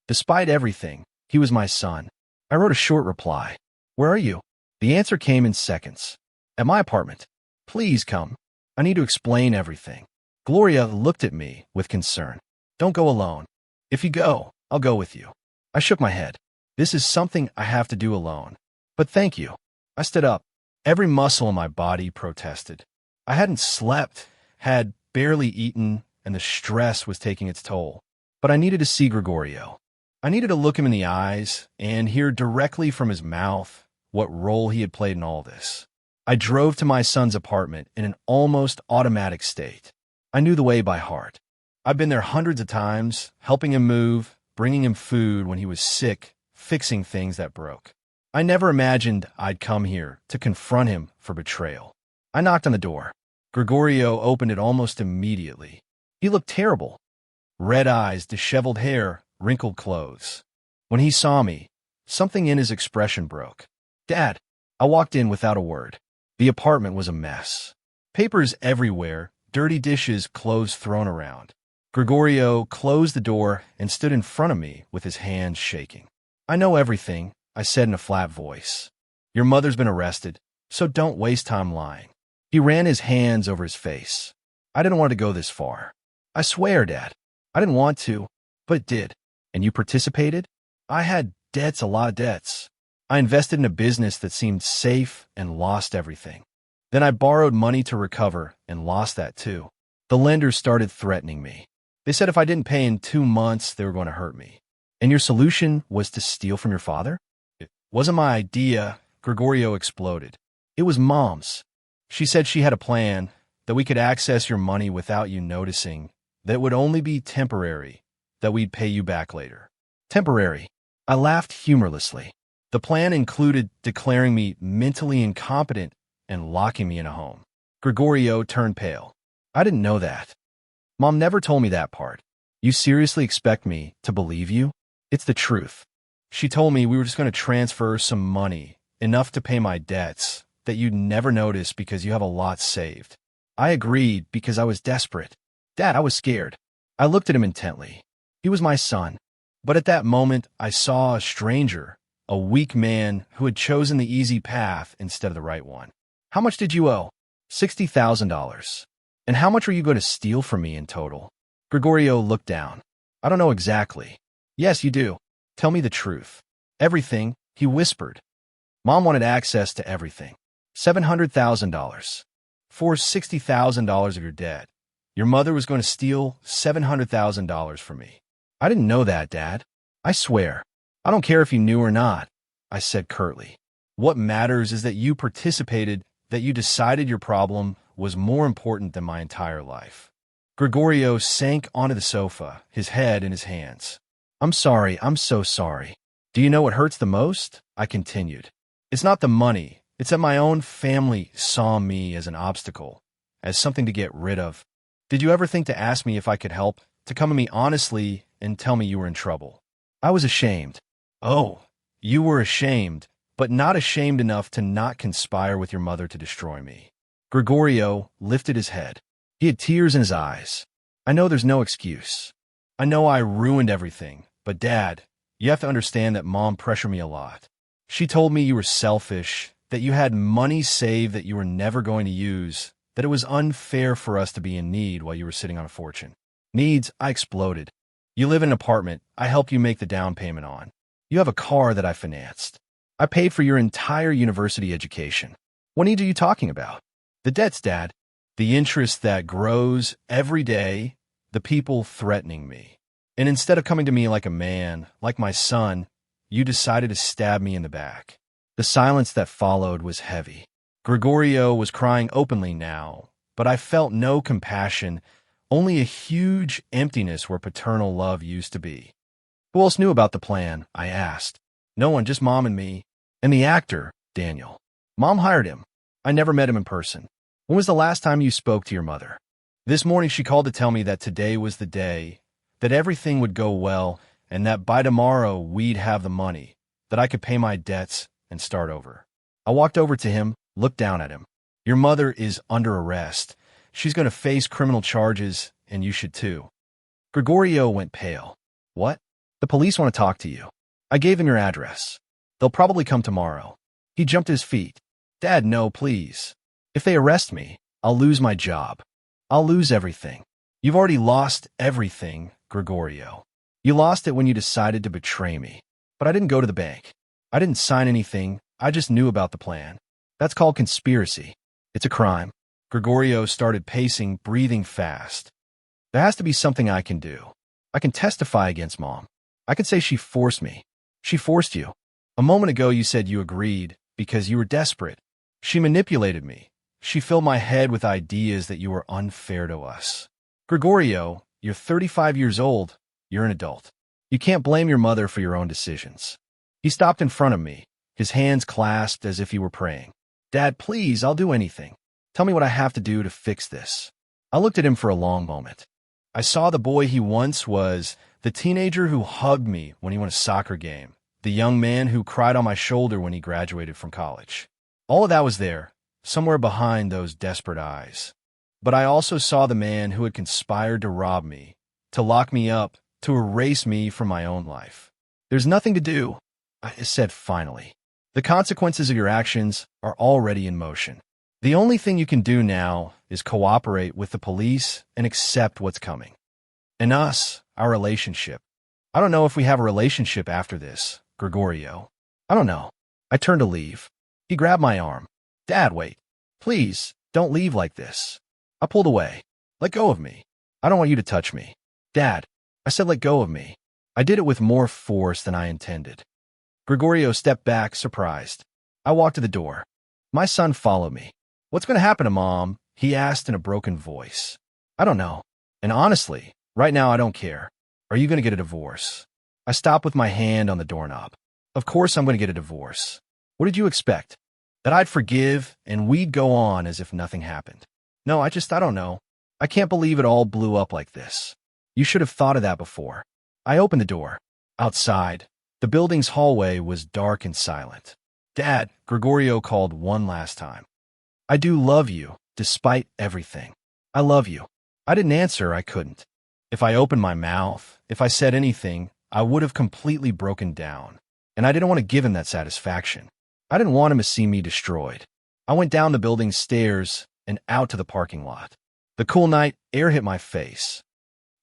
[SPEAKER 1] Despite everything, he was my son. I wrote a short reply. Where are you? The answer came in seconds. At my apartment. Please come. I need to explain everything. Gloria looked at me with concern. Don't go alone. If you go, I'll go with you. I shook my head. This is something I have to do alone. But thank you. I stood up. Every muscle in my body protested. I hadn't slept, had barely eaten, and the stress was taking its toll. But I needed to see Gregorio. I needed to look him in the eyes and hear directly from his mouth what role he had played in all this. I drove to my son's apartment in an almost automatic state. I knew the way by heart. I'd been there hundreds of times, helping him move, bringing him food when he was sick, fixing things that broke. I never imagined I'd come here to confront him for betrayal. I knocked on the door. Gregorio opened it almost immediately. He looked terrible. Red eyes, disheveled hair, wrinkled clothes. When he saw me, something in his expression broke. Dad, I walked in without a word. The apartment was a mess. Papers everywhere, dirty dishes, clothes thrown around. Gregorio closed the door and stood in front of me with his hands shaking. I know everything, I said in a flat voice. Your mother's been arrested, so don't waste time lying. He ran his hands over his face. I didn't want to go this far. I swear, Dad. I didn't want to, but it did. And you participated? I had debts, a lot of debts. I invested in a business that seemed safe and lost everything. Then I borrowed money to recover and lost that too. The lenders started threatening me. They said if I didn't pay in 2 months, they were going to hurt me. And your solution was to steal from your father? It wasn't my idea, Gregorio exploded. It was Mom's. She said she had a plan, that we could access your money without you noticing, that it would only be temporary, that we'd pay you back later. Temporary. I laughed humorlessly. The plan included declaring me mentally incompetent and locking me in a home. Gregorio turned pale. I didn't know that. Mom never told me that part. You seriously expect me to believe you? It's the truth. She told me we were just going to transfer some money, enough to pay my debts, that you'd never notice because you have a lot saved. I agreed because I was desperate. Dad, I was scared. I looked at him intently. He was my son. But at that moment, I saw a stranger, a weak man who had chosen the easy path instead of the right one. How much did you owe? $60,000. And how much were you going to steal from me in total? Gregorio looked down. I don't know exactly. Yes, you do. Tell me the truth. Everything, he whispered. Mom wanted access to everything. $700,000. For $60,000 of your debt. Your mother was going to steal $700,000 from me. I didn't know that, Dad. I swear. I don't care if you knew or not, I said curtly. What matters is that you participated, that you decided your problem was more important than my entire life. Gregorio sank onto the sofa, his head in his hands. I'm sorry, I'm so sorry. Do you know what hurts the most? I continued. It's not the money. It's that my own family saw me as an obstacle, as something to get rid of. Did you ever think to ask me if I could help, to come to me honestly and tell me you were in trouble? I was ashamed. Oh, you were ashamed, but not ashamed enough to not conspire with your mother to destroy me. Gregorio lifted his head. He had tears in his eyes. I know there's no excuse. I know I ruined everything, but Dad, you have to understand that Mom pressured me a lot. She told me you were selfish, that you had money saved that you were never going to use, that it was unfair for us to be in need while you were sitting on a fortune. Needs, I exploded. You live in an apartment I helped you make the down payment on. You have a car that I financed. I paid for your entire university education. What needs are you talking about? The debts, Dad. The interest that grows every day, the people threatening me. And instead of coming to me like a man, like my son, you decided to stab me in the back. The silence that followed was heavy. Gregorio was crying openly now, but I felt no compassion, only a huge emptiness where paternal love used to be. Who else knew about the plan? I asked. No one, just Mom and me. And the actor, Daniel. Mom hired him. I never met him in person. When was the last time you spoke to your mother? This morning she called to tell me that today was the day, that everything would go well, and that by tomorrow we'd have the money, that I could pay my debts and start over. I walked over to him, looked down at him. Your mother is under arrest. She's going to face criminal charges, and you should too. Gregorio went pale. What? The police want to talk to you. I gave them your address. They'll probably come tomorrow. He jumped to his feet. Dad, no, please. If they arrest me, I'll lose my job. I'll lose everything. You've already lost everything, Gregorio. You lost it when you decided to betray me. But I didn't go to the bank. I didn't sign anything. I just knew about the plan. That's called conspiracy. It's a crime. Gregorio started pacing, breathing fast. There has to be something I can do. I can testify against Mom. I can say she forced me. She forced you. A moment ago you said you agreed because you were desperate. She manipulated me. She filled my head with ideas that you were unfair to us. Gregorio, you're 35 years old. You're an adult. You can't blame your mother for your own decisions. He stopped in front of me, his hands clasped as if he were praying. Dad, please, I'll do anything. Tell me what I have to do to fix this. I looked at him for a long moment. I saw the boy he once was, the teenager who hugged me when he won a soccer game, the young man who cried on my shoulder when he graduated from college. All of that was there, somewhere behind those desperate eyes. But I also saw the man who had conspired to rob me, to lock me up, to erase me from my own life. There's nothing to do, I said finally. The consequences of your actions are already in motion. The only thing you can do now is cooperate with the police and accept what's coming. And us, our relationship. I don't know if we have a relationship after this, Gregorio. I don't know. I turned to leave. He grabbed my arm. Dad, wait. Please, don't leave like this. I pulled away. Let go of me. I don't want you to touch me. Dad, I said let go of me. I did it with more force than I intended. Gregorio stepped back, surprised. I walked to the door. My son followed me. What's going to happen to Mom? He asked in a broken voice. I don't know. And honestly, right now I don't care. Are you going to get a divorce? I stopped with my hand on the doorknob. Of course I'm going to get a divorce. What did you expect? That I'd forgive and we'd go on as if nothing happened. No, I don't know. I can't believe it all blew up like this. You should have thought of that before. I opened the door. Outside, the building's hallway was dark and silent. Dad, Gregorio called one last time. I do love you, despite everything. I love you. I didn't answer, I couldn't. If I opened my mouth, if I said anything, I would have completely broken down. And I didn't want to give him that satisfaction. I didn't want him to see me destroyed. I went down the building's stairs and out to the parking lot. The cool night air hit my face.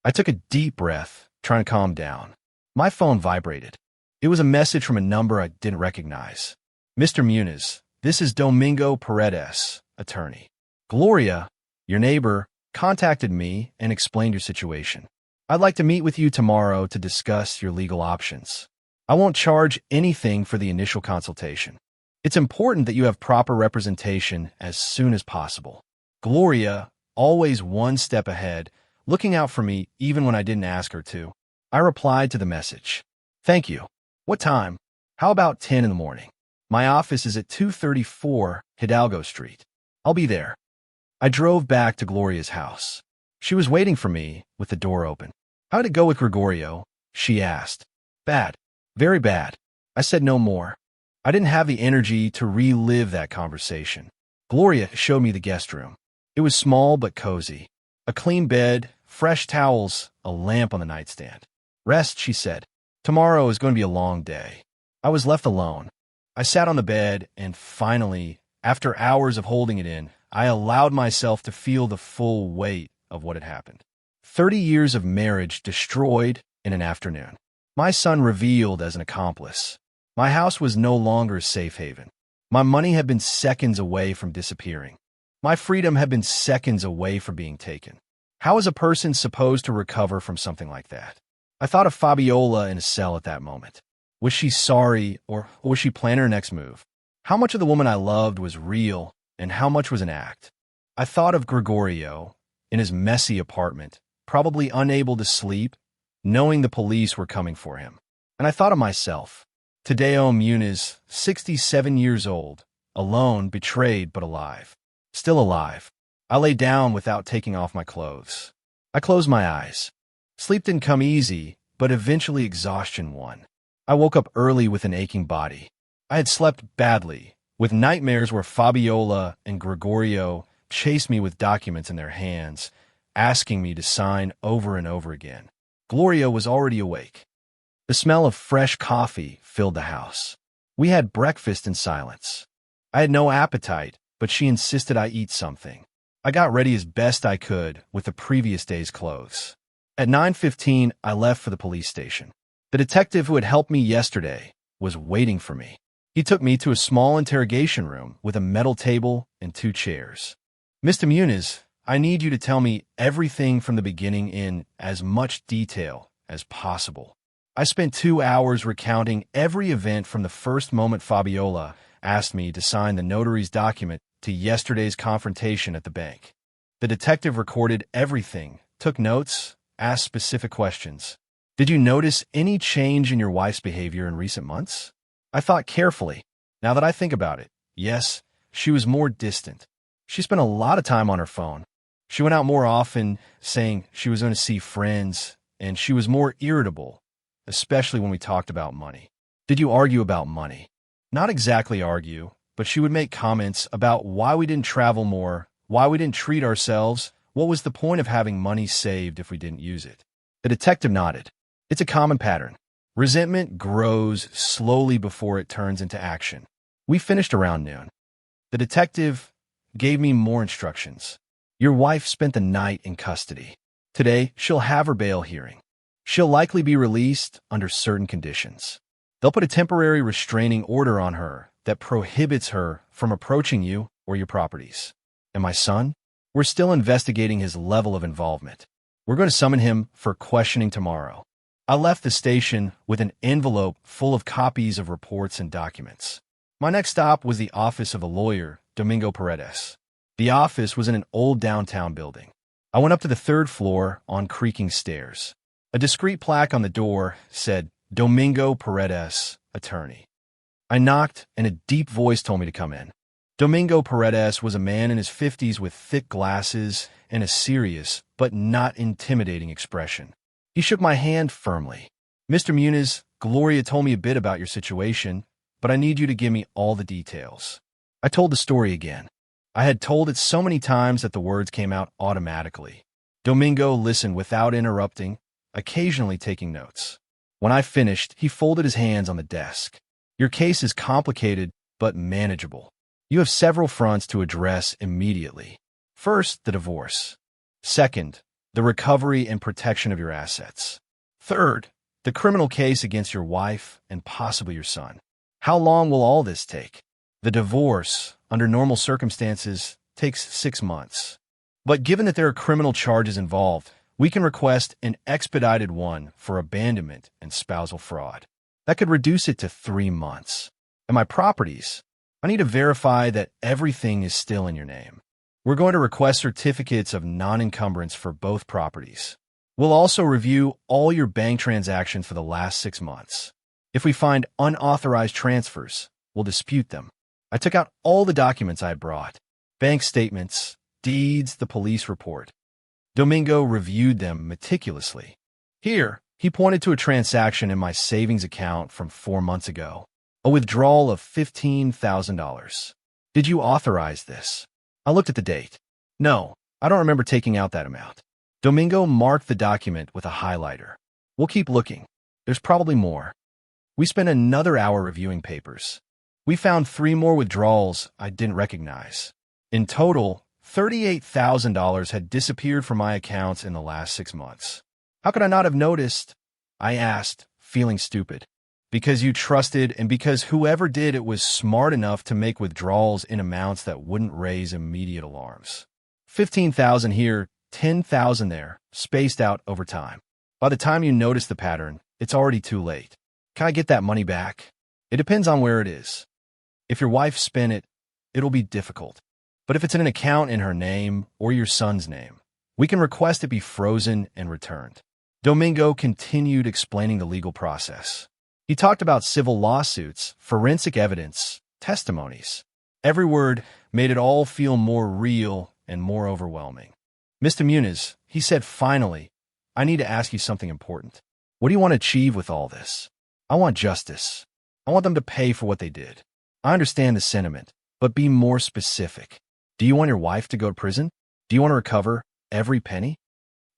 [SPEAKER 1] I took a deep breath, trying to calm down. My phone vibrated. It was a message from a number I didn't recognize. Mr. Muniz, this is Domingo Paredes, attorney. Gloria, your neighbor, contacted me and explained your situation. I'd like to meet with you tomorrow to discuss your legal options. I won't charge anything for the initial consultation. It's important that you have proper representation as soon as possible. Gloria, always one step ahead, looking out for me even when I didn't ask her to. I replied to the message. Thank you. What time? How about 10 in the morning? My office is at 234 Hidalgo Street. I'll be there. I drove back to Gloria's house. She was waiting for me with the door open. How'd it go with Gregorio? She asked. Bad. Very bad. I said no more. I didn't have the energy to relive that conversation. Gloria showed me the guest room. It was small but cozy. A clean bed, fresh towels, a lamp on the nightstand. Rest, she said. Tomorrow is going to be a long day. I was left alone. I sat on the bed and finally, after hours of holding it in, I allowed myself to feel the full weight of what had happened. 30 years of marriage destroyed in an afternoon. My son revealed as an accomplice. My house was no longer a safe haven. My money had been seconds away from disappearing. My freedom had been seconds away from being taken. How is a person supposed to recover from something like that? I thought of Fabiola in a cell at that moment. Was she sorry, or was she planning her next move? How much of the woman I loved was real, and how much was an act? I thought of Gregorio, in his messy apartment, probably unable to sleep, knowing the police were coming for him. And I thought of myself, Tadeo Muniz, 67 years old, alone, betrayed but alive. Still alive. I lay down without taking off my clothes. I closed my eyes. Sleep didn't come easy, but eventually exhaustion won. I woke up early with an aching body. I had slept badly, with nightmares where Fabiola and Gregorio chased me with documents in their hands, asking me to sign over and over again. Gloria was already awake. The smell of fresh coffee filled the house. We had breakfast in silence. I had no appetite, but she insisted I eat something. I got ready as best I could with the previous day's clothes. At 9:15, I left for the police station. The detective who had helped me yesterday was waiting for me. He took me to a small interrogation room with a metal table and 2 chairs. Mr. Muniz, I need you to tell me everything from the beginning in as much detail as possible. I spent 2 hours recounting every event from the first moment Fabiola asked me to sign the notary's document to yesterday's confrontation at the bank. The detective recorded everything, took notes, asked specific questions. Did you notice any change in your wife's behavior in recent months? I thought carefully. Now that I think about it, yes, she was more distant. She spent a lot of time on her phone. She went out more often, saying she was going to see friends, and she was more irritable, especially when we talked about money. Did you argue about money? Not exactly argue, but she would make comments about why we didn't travel more, why we didn't treat ourselves, what was the point of having money saved if we didn't use it. The detective nodded. It's a common pattern. Resentment grows slowly before it turns into action. We finished around noon. The detective gave me more instructions. Your wife spent the night in custody. Today, she'll have her bail hearing. She'll likely be released under certain conditions. They'll put a temporary restraining order on her that prohibits her from approaching you or your properties. And my son? We're still investigating his level of involvement. We're going to summon him for questioning tomorrow. I left the station with an envelope full of copies of reports and documents. My next stop was the office of a lawyer, Domingo Paredes. The office was in an old downtown building. I went up to the 3rd floor on creaking stairs. A discreet plaque on the door said, Domingo Paredes, attorney. I knocked, and a deep voice told me to come in. Domingo Paredes was a man in his 50s with thick glasses and a serious, but not intimidating expression. He shook my hand firmly. Mr. Muniz, Gloria told me a bit about your situation, but I need you to give me all the details. I told the story again. I had told it so many times that the words came out automatically. Domingo listened without interrupting, occasionally taking notes. When I finished, he folded his hands on the desk. Your case is complicated, but manageable. You have several fronts to address immediately. First, the divorce. Second, the recovery and protection of your assets. Third, the criminal case against your wife and possibly your son. How long will all this take? The divorce, under normal circumstances, takes 6 months. But given that there are criminal charges involved, we can request an expedited one for abandonment and spousal fraud. That could reduce it to 3 months. And my properties, I need to verify that everything is still in your name. We're going to request certificates of non-encumbrance for both properties. We'll also review all your bank transactions for the last 6 months. If we find unauthorized transfers, we'll dispute them. I took out all the documents I had brought. Bank statements, deeds, the police report. Domingo reviewed them meticulously. Here, he pointed to a transaction in my savings account from 4 months ago. A withdrawal of $15,000. Did you authorize this? I looked at the date. No, I don't remember taking out that amount. Domingo marked the document with a highlighter. We'll keep looking. There's probably more. We spent another hour reviewing papers. We found 3 more withdrawals I didn't recognize. In total, $38,000 had disappeared from my accounts in the last 6 months. How could I not have noticed? I asked, feeling stupid. Because you trusted and because whoever did it was smart enough to make withdrawals in amounts that wouldn't raise immediate alarms. 15,000 here, 10,000 there, spaced out over time. By the time you notice the pattern, it's already too late. Can I get that money back? It depends on where it is. If your wife spent it, it'll be difficult. But if it's in an account in her name or your son's name, we can request it be frozen and returned. Domingo continued explaining the legal process. He talked about civil lawsuits, forensic evidence, testimonies. Every word made it all feel more real and more overwhelming. Mr. Muniz, he said finally, I need to ask you something important. What do you want to achieve with all this? I want justice. I want them to pay for what they did. I understand the sentiment, but be more specific. Do you want your wife to go to prison? Do you want to recover every penny?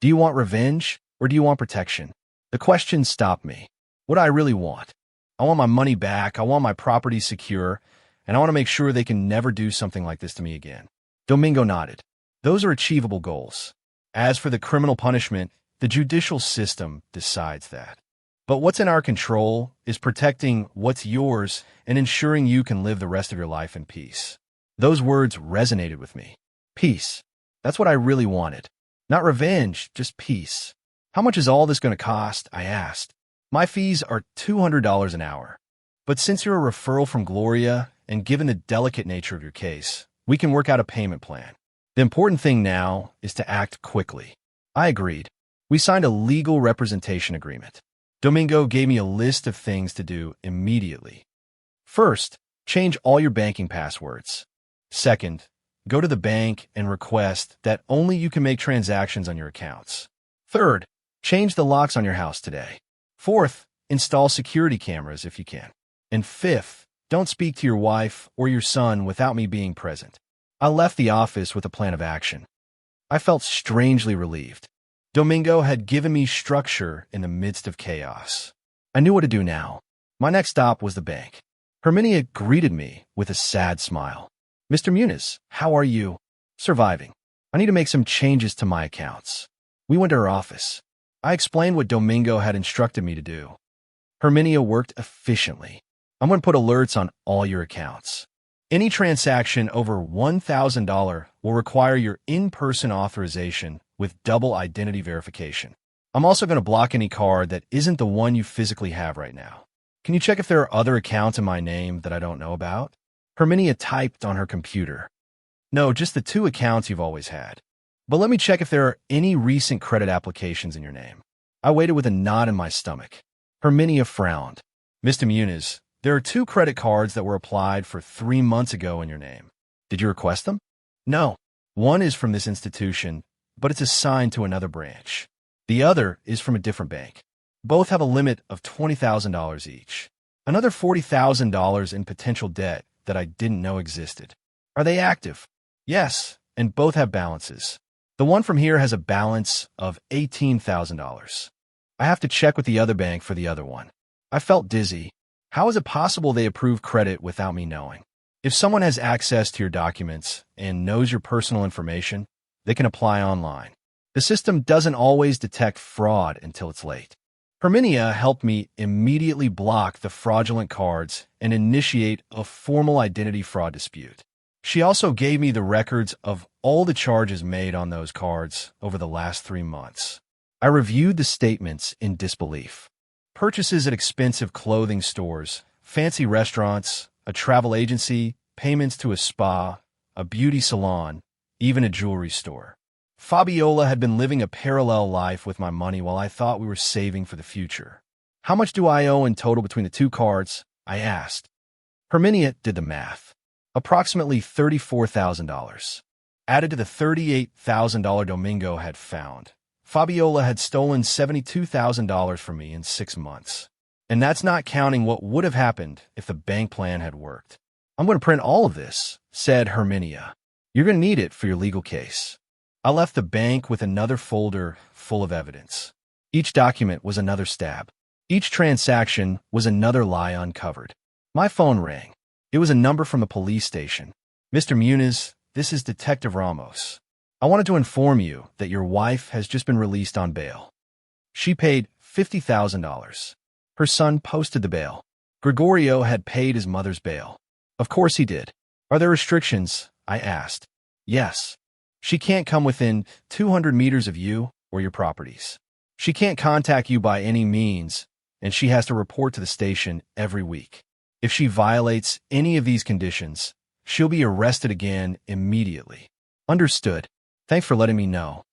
[SPEAKER 1] Do you want revenge or do you want protection? The question stopped me. What do I really want? I want my money back, I want my property secure, and I want to make sure they can never do something like this to me again. Domingo nodded. Those are achievable goals. As for the criminal punishment, the judicial system decides that. But what's in our control is protecting what's yours and ensuring you can live the rest of your life in peace. Those words resonated with me. Peace. That's what I really wanted. Not revenge, just peace. How much is all this going to cost? I asked. My fees are $200 an hour. But since you're a referral from Gloria, and given the delicate nature of your case, we can work out a payment plan. The important thing now is to act quickly. I agreed. We signed a legal representation agreement. Domingo gave me a list of things to do immediately. First, change all your banking passwords. Second, go to the bank and request that only you can make transactions on your accounts. Third, change the locks on your house today. Fourth, install security cameras if you can. And fifth, don't speak to your wife or your son without me being present. I left the office with a plan of action. I felt strangely relieved. Domingo had given me structure in the midst of chaos. I knew what to do now. My next stop was the bank. Herminia greeted me with a sad smile. Mr. Muniz, how are you? Surviving. I need to make some changes to my accounts. We went to her office. I explained what Domingo had instructed me to do. Herminia worked efficiently. I'm going to put alerts on all your accounts. Any transaction over $1,000 will require your in-person authorization with double identity verification. I'm also going to block any card that isn't the one you physically have right now. Can you check if there are other accounts in my name that I don't know about? Herminia typed on her computer. No, just the 2 accounts you've always had. But let me check if there are any recent credit applications in your name. I waited with a knot in my stomach. Herminia frowned. Mr. Muniz, there are 2 credit cards that were applied for 3 months ago in your name. Did you request them? No. One is from this institution, but it's assigned to another branch. The other is from a different bank. Both have a limit of $20,000 each. Another $40,000 in potential debt that I didn't know existed. Are they active? Yes, and both have balances. The one from here has a balance of $18,000. I have to check with the other bank for the other one. I felt dizzy. How is it possible they approve credit without me knowing? If someone has access to your documents and knows your personal information, they can apply online. The system doesn't always detect fraud until it's late. Herminia helped me immediately block the fraudulent cards and initiate a formal identity fraud dispute. She also gave me the records of all the charges made on those cards over the last 3 months. I reviewed the statements in disbelief. Purchases at expensive clothing stores, fancy restaurants, a travel agency, payments to a spa, a beauty salon, even a jewelry store. Fabiola had been living a parallel life with my money while I thought we were saving for the future. How much do I owe in total between the 2 cards? I asked. Herminia did the math. Approximately $34,000. Added to the $38,000 Domingo had found, Fabiola had stolen $72,000 from me in 6 months. And that's not counting what would have happened if the bank plan had worked. I'm going to print all of this, said Herminia. You're going to need it for your legal case. I left the bank with another folder full of evidence. Each document was another stab. Each transaction was another lie uncovered. My phone rang. It was a number from the police station. Mr. Muniz, this is Detective Ramos. I wanted to inform you that your wife has just been released on bail. She paid $50,000. Her son posted the bail. Gregorio had paid his mother's bail. Of course he did. Are there restrictions? I asked. Yes. She can't come within 200 meters of you or your properties. She can't contact you by any means, and she has to report to the station every week. If she violates any of these conditions, she'll be arrested again immediately. Understood. Thanks for letting me know.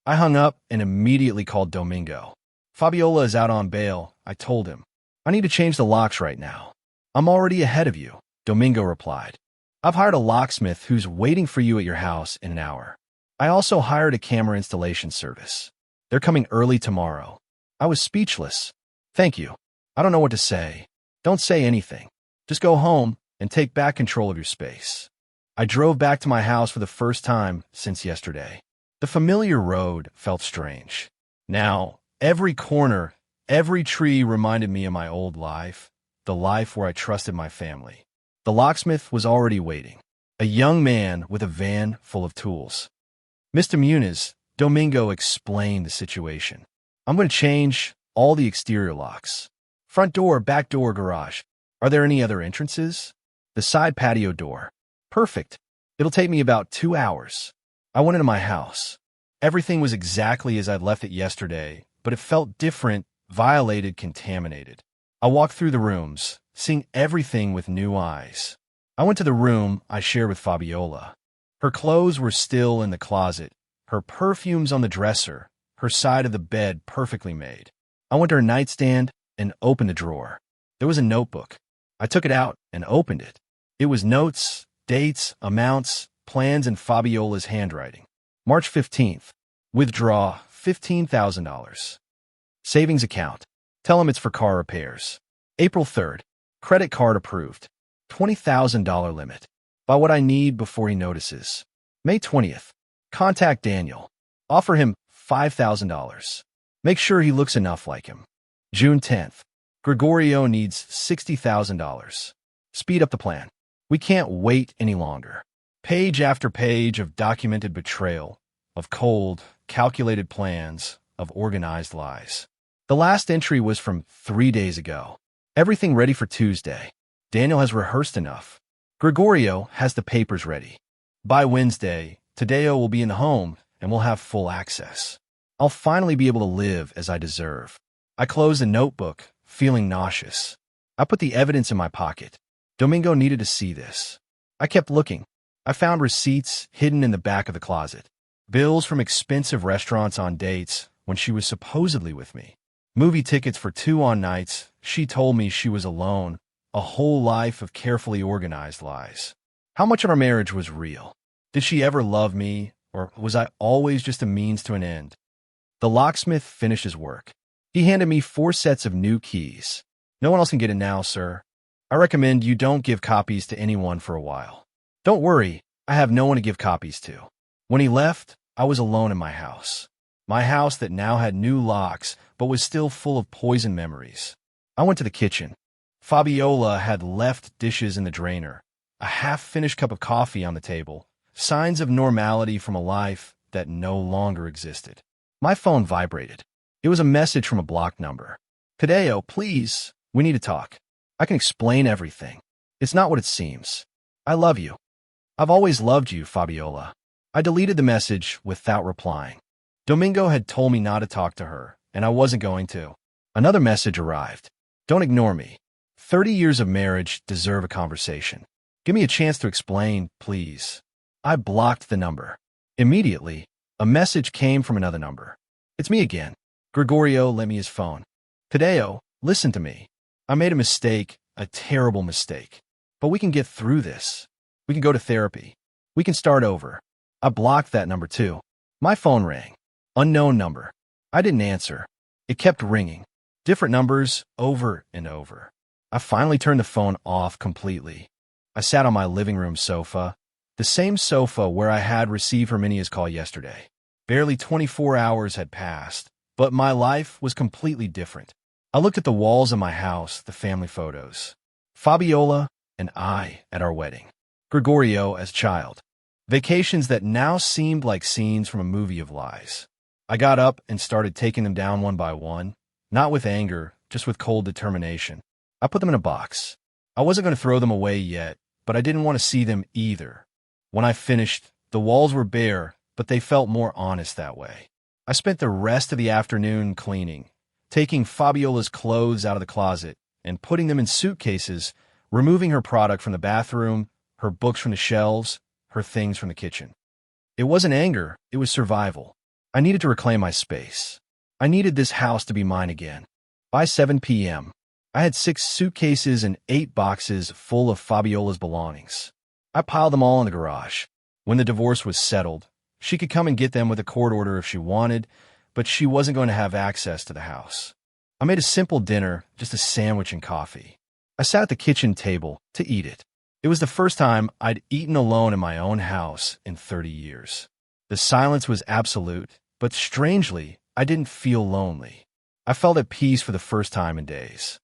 [SPEAKER 1] I hung up and immediately called Domingo. Fabiola is out on bail, I told him. I need to change the locks right now. I'm already ahead of you, Domingo replied. I've hired a locksmith who's waiting for you at your house in an hour. I also hired a camera installation service. They're coming early tomorrow. I was speechless. Thank you. I don't know what to say. Don't say anything. Just go home and take back control of your space. I drove back to my house for the first time since yesterday. The familiar road felt strange. Now, every corner, every tree reminded me of my old life, the life where I trusted my family. The locksmith was already waiting, a young man with a van full of tools. Mr. Muniz, Domingo explained the situation. I'm going to change all the exterior locks. Front door, back door, garage. Are there any other entrances? The side patio door. Perfect. It'll take me about 2 hours. I went into my house. Everything was exactly as I'd left it yesterday, but it felt different, violated, contaminated. I walked through the rooms, seeing everything with new eyes. I went to the room I shared with Fabiola. Her clothes were still in the closet, her perfumes on the dresser, her side of the bed perfectly made. I went to her nightstand and opened a drawer. There was a notebook. I took it out and opened it. It was notes, dates, amounts, plans in Fabiola's handwriting. March 15th. Withdraw $15,000. Savings account. Tell him it's for car repairs. April 3rd. Credit card approved. $20,000 limit. Buy what I need before he notices. May 20th. Contact Daniel. Offer him $5,000. Make sure he looks enough like him. June 10th. Gregorio needs $60,000. Speed up the plan. We can't wait any longer. Page after page of documented betrayal, of cold, calculated plans, of organized lies. The last entry was from 3 days ago. Everything ready for Tuesday. Daniel has rehearsed enough. Gregorio has the papers ready. By Wednesday, Tadeo will be in the home and we'll have full access. I'll finally be able to live as I deserve. I closed the notebook, feeling nauseous. I put the evidence in my pocket. Domingo needed to see this. I kept looking. I found receipts hidden in the back of the closet. Bills from expensive restaurants on dates when she was supposedly with me. Movie tickets for 2 on nights she told me she was alone. A whole life of carefully organized lies. How much of our marriage was real? Did she ever love me, or was I always just a means to an end? The locksmith finished his work. He handed me 4 sets of new keys. No one else can get it now, sir. I recommend you don't give copies to anyone for a while. Don't worry, I have no one to give copies to. When he left, I was alone in my house. My house that now had new locks, but was still full of poison memories. I went to the kitchen. Fabiola had left dishes in the drainer, a half-finished cup of coffee on the table, signs of normality from a life that no longer existed. My phone vibrated. It was a message from a blocked number. Tadeo, please, we need to talk. I can explain everything. It's not what it seems. I love you. I've always loved you, Fabiola. I deleted the message without replying. Domingo had told me not to talk to her, and I wasn't going to. Another message arrived. Don't ignore me. 30 years of marriage deserve a conversation. Give me a chance to explain, please. I blocked the number. Immediately, a message came from another number. It's me again. Gregorio lent me his phone. Tadeo, listen to me. I made a mistake, a terrible mistake. But we can get through this. We can go to therapy. We can start over. I blocked that number too. My phone rang. Unknown number. I didn't answer. It kept ringing. Different numbers, over and over. I finally turned the phone off completely. I sat on my living room sofa, the same sofa where I had received Herminia's call yesterday. Barely 24 hours had passed, but my life was completely different. I looked at the walls of my house, the family photos. Fabiola and I at our wedding. Gregorio as child. Vacations that now seemed like scenes from a movie of lies. I got up and started taking them down one by one, not with anger, just with cold determination. I put them in a box. I wasn't going to throw them away yet, but I didn't want to see them either. When I finished, the walls were bare, but they felt more honest that way. I spent the rest of the afternoon cleaning, taking Fabiola's clothes out of the closet and putting them in suitcases, removing her product from the bathroom, her books from the shelves, her things from the kitchen. It wasn't anger, it was survival. I needed to reclaim my space. I needed this house to be mine again. By 7 p.m., I had 6 suitcases and 8 boxes full of Fabiola's belongings. I piled them all in the garage. When the divorce was settled, she could come and get them with a court order if she wanted, but she wasn't going to have access to the house. I made a simple dinner, just a sandwich and coffee. I sat at the kitchen table to eat it. It was the first time I'd eaten alone in my own house in 30 years. The silence was absolute, but strangely, I didn't feel lonely. I felt at peace for the first time in days.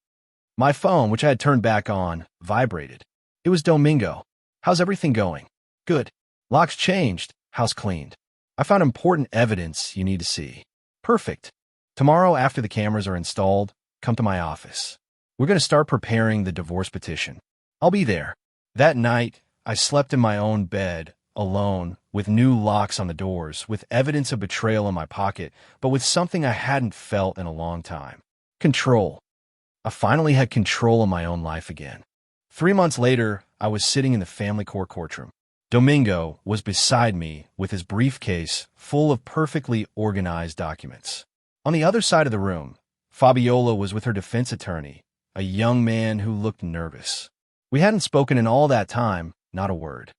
[SPEAKER 1] My phone, which I had turned back on, vibrated. It was Domingo. How's everything going? Good. Locks changed. House cleaned. I found important evidence you need to see. Perfect. Tomorrow, after the cameras are installed, come to my office. We're going to start preparing the divorce petition. I'll be there. That night, I slept in my own bed, alone, with new locks on the doors, with evidence of betrayal in my pocket, but with something I hadn't felt in a long time. Control. I finally had control of my own life again. 3 months later, I was sitting in the family court courtroom. Domingo was beside me with his briefcase full of perfectly organized documents. On the other side of the room, Fabiola was with her defense attorney, a young man who looked nervous. We hadn't spoken in all that time, not a word.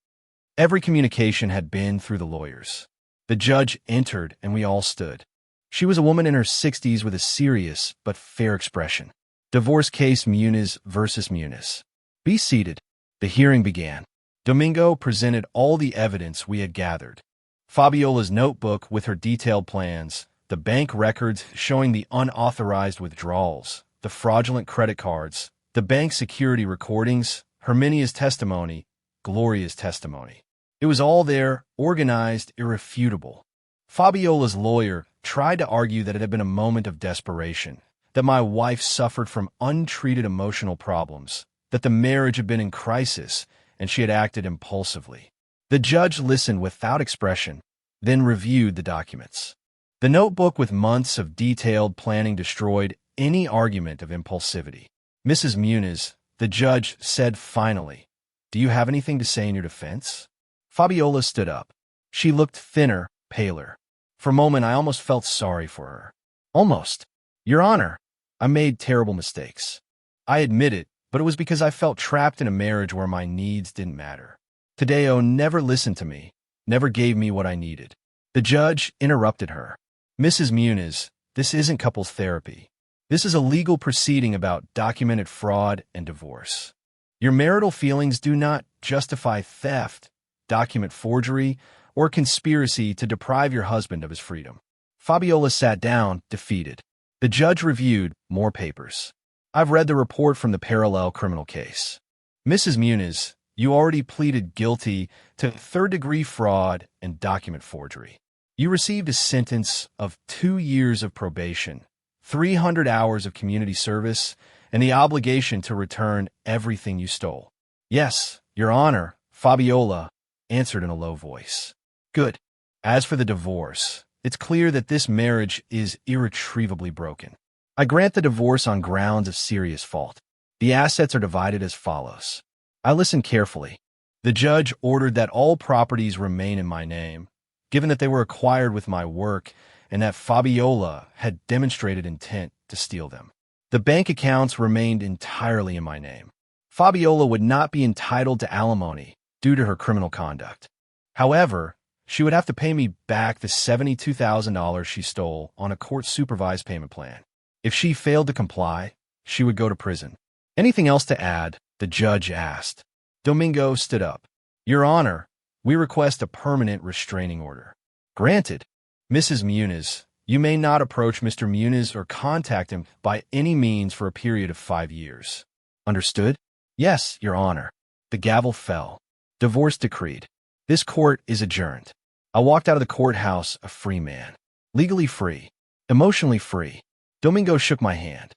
[SPEAKER 1] Every communication had been through the lawyers. The judge entered and we all stood. She was a woman in her 60s with a serious but fair expression. Divorce case Muniz versus Muniz. Be seated. The hearing began. Domingo presented all the evidence we had gathered. Fabiola's notebook with her detailed plans, the bank records showing the unauthorized withdrawals, the fraudulent credit cards, the bank security recordings, Herminia's testimony, Gloria's testimony. It was all there, organized, irrefutable. Fabiola's lawyer tried to argue that it had been a moment of desperation, that my wife suffered from untreated emotional problems, that the marriage had been in crisis, and she had acted impulsively. The judge listened without expression, then reviewed the documents. The notebook with months of detailed planning destroyed any argument of impulsivity. Mrs. Muniz, the judge said finally, "Do you have anything to say in your defense?" Fabiola stood up. She looked thinner, paler. For a moment, I almost felt sorry for her. Almost. Your Honor, I made terrible mistakes. I admit it, but it was because I felt trapped in a marriage where my needs didn't matter. Tadeo never listened to me, never gave me what I needed. The judge interrupted her. Mrs. Muniz, this isn't couples therapy. This is a legal proceeding about documented fraud and divorce. Your marital feelings do not justify theft, document forgery, or conspiracy to deprive your husband of his freedom. Fabiola sat down, defeated. The judge reviewed more papers. I've read the report from the parallel criminal case. Mrs. Muniz, you already pleaded guilty to third-degree fraud and document forgery. You received a sentence of 2 years of probation, 300 hours of community service, and the obligation to return everything you stole. Yes, Your Honor, Fabiola answered in a low voice. Good. As for the divorce, it's clear that this marriage is irretrievably broken. I grant the divorce on grounds of serious fault. The assets are divided as follows. I listened carefully. The judge ordered that all properties remain in my name, given that they were acquired with my work and that Fabiola had demonstrated intent to steal them. The bank accounts remained entirely in my name. Fabiola would not be entitled to alimony due to her criminal conduct. However, she would have to pay me back the $72,000 she stole on a court-supervised payment plan. If she failed to comply, she would go to prison. Anything else to add? The judge asked. Domingo stood up. Your Honor, we request a permanent restraining order. Granted. Mrs. Muniz, you may not approach Mr. Muniz or contact him by any means for a period of 5 years. Understood? Yes, Your Honor. The gavel fell. Divorce decreed. This court is adjourned. I walked out of the courthouse a free man. Legally free. Emotionally free. Domingo shook my hand.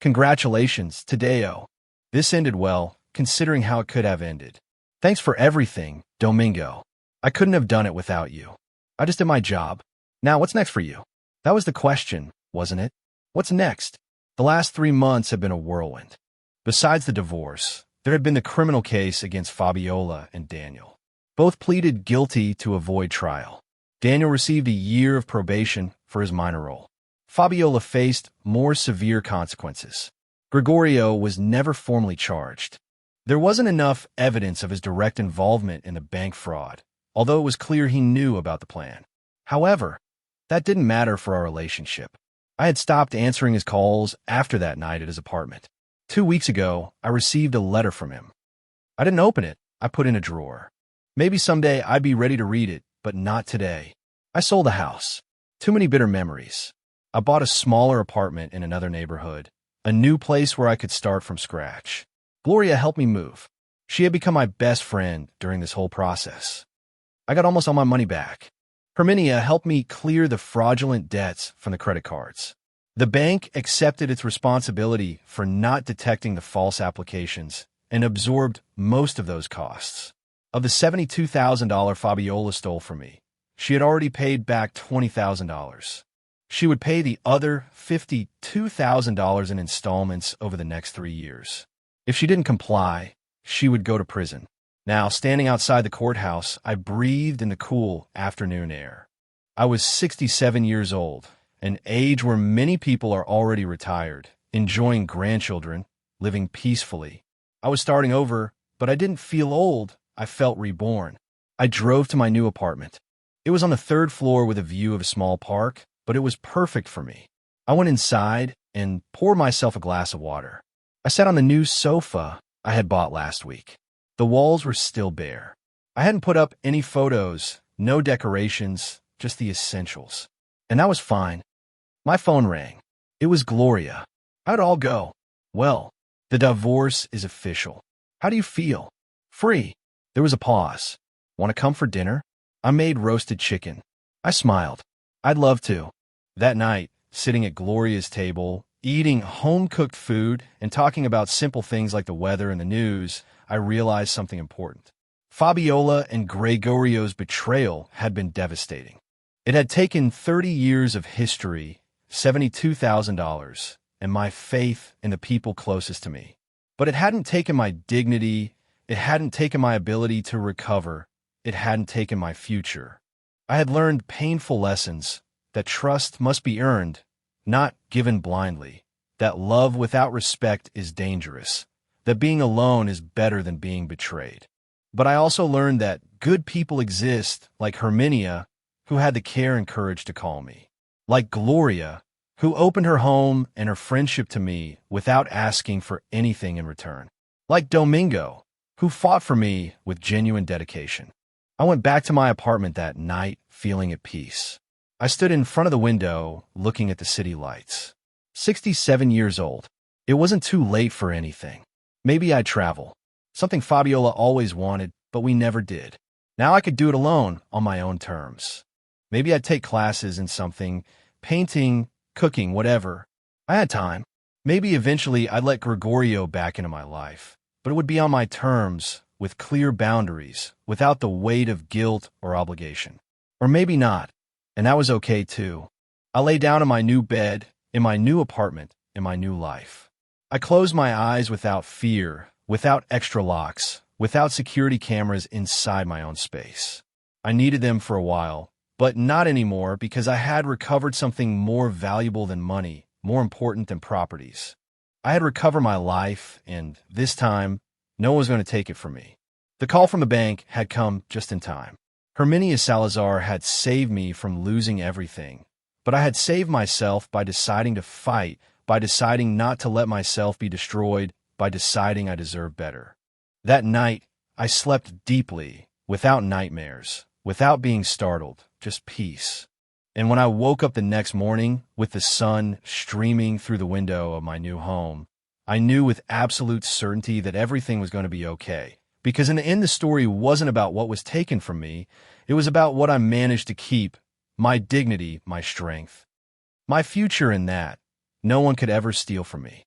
[SPEAKER 1] Congratulations, Tadeo. This ended well, considering how it could have ended. Thanks for everything, Domingo. I couldn't have done it without you. I just did my job. Now, what's next for you? That was the question, wasn't it? What's next? The last 3 months have been a whirlwind. Besides the divorce, there had been the criminal case against Fabiola and Daniel. Both pleaded guilty to avoid trial. Daniel received a year of probation for his minor role. Fabiola faced more severe consequences. Gregorio was never formally charged. There wasn't enough evidence of his direct involvement in the bank fraud, although it was clear he knew about the plan. However, that didn't matter for our relationship. I had stopped answering his calls after that night at his apartment. 2 weeks ago, I received a letter from him. I didn't open it. I put it in a drawer. Maybe someday I'd be ready to read it, but not today. I sold the house. Too many bitter memories. I bought a smaller apartment in another neighborhood, a new place where I could start from scratch. Gloria helped me move. She had become my best friend during this whole process. I got almost all my money back. Herminia helped me clear the fraudulent debts from the credit cards. The bank accepted its responsibility for not detecting the false applications and absorbed most of those costs. Of the $72,000 Fabiola stole from me, she had already paid back $20,000. She would pay the other $52,000 in installments over the next 3 years. If she didn't comply, she would go to prison. Now, standing outside the courthouse, I breathed in the cool afternoon air. I was 67 years old, an age where many people are already retired, enjoying grandchildren, living peacefully. I was starting over, but I didn't feel old. I felt reborn. I drove to my new apartment. It was on the 3rd floor with a view of a small park, but it was perfect for me. I went inside and poured myself a glass of water. I sat on the new sofa I had bought last week. The walls were still bare. I hadn't put up any photos, no decorations, just the essentials. And that was fine. My phone rang. It was Gloria. How'd it all go? Well, the divorce is official. How do you feel? Free. There was a pause. Want to come for dinner? I made roasted chicken. I smiled. I'd love to. That night, sitting at Gloria's table, eating home-cooked food and talking about simple things like the weather and the news, I realized something important. Fabiola and Gregorio's betrayal had been devastating. It had taken 30 years of history, $72,000, and my faith in the people closest to me. But it hadn't taken my dignity, it hadn't taken my ability to recover, it hadn't taken my future. I had learned painful lessons, that trust must be earned, not given blindly, that love without respect is dangerous, that being alone is better than being betrayed. But I also learned that good people exist, like Herminia, who had the care and courage to call me, like Gloria, who opened her home and her friendship to me without asking for anything in return, like Domingo, who fought for me with genuine dedication. I went back to my apartment that night, feeling at peace. I stood in front of the window, looking at the city lights. 67 years old. It wasn't too late for anything. Maybe I'd travel. Something Fabiola always wanted, but we never did. Now I could do it alone, on my own terms. Maybe I'd take classes in something, painting, cooking, whatever. I had time. Maybe eventually I'd let Gregorio back into my life, but it would be on my terms, with clear boundaries, without the weight of guilt or obligation. Or maybe not. And that was okay too. I lay down in my new bed, in my new apartment, in my new life. I closed my eyes without fear, without extra locks, without security cameras inside my own space. I needed them for a while, but not anymore because I had recovered something more valuable than money, more important than properties. I had recovered my life, and this time, no one was going to take it from me. The call from the bank had come just in time. Herminia Salazar had saved me from losing everything, but I had saved myself by deciding to fight, by deciding not to let myself be destroyed, by deciding I deserve better. That night, I slept deeply, without nightmares, without being startled, just peace. And when I woke up the next morning, with the sun streaming through the window of my new home, I knew with absolute certainty that everything was going to be okay. Because in the end, the story wasn't about what was taken from me. It was about what I managed to keep, my dignity, my strength. My future in that, no one could ever steal from me.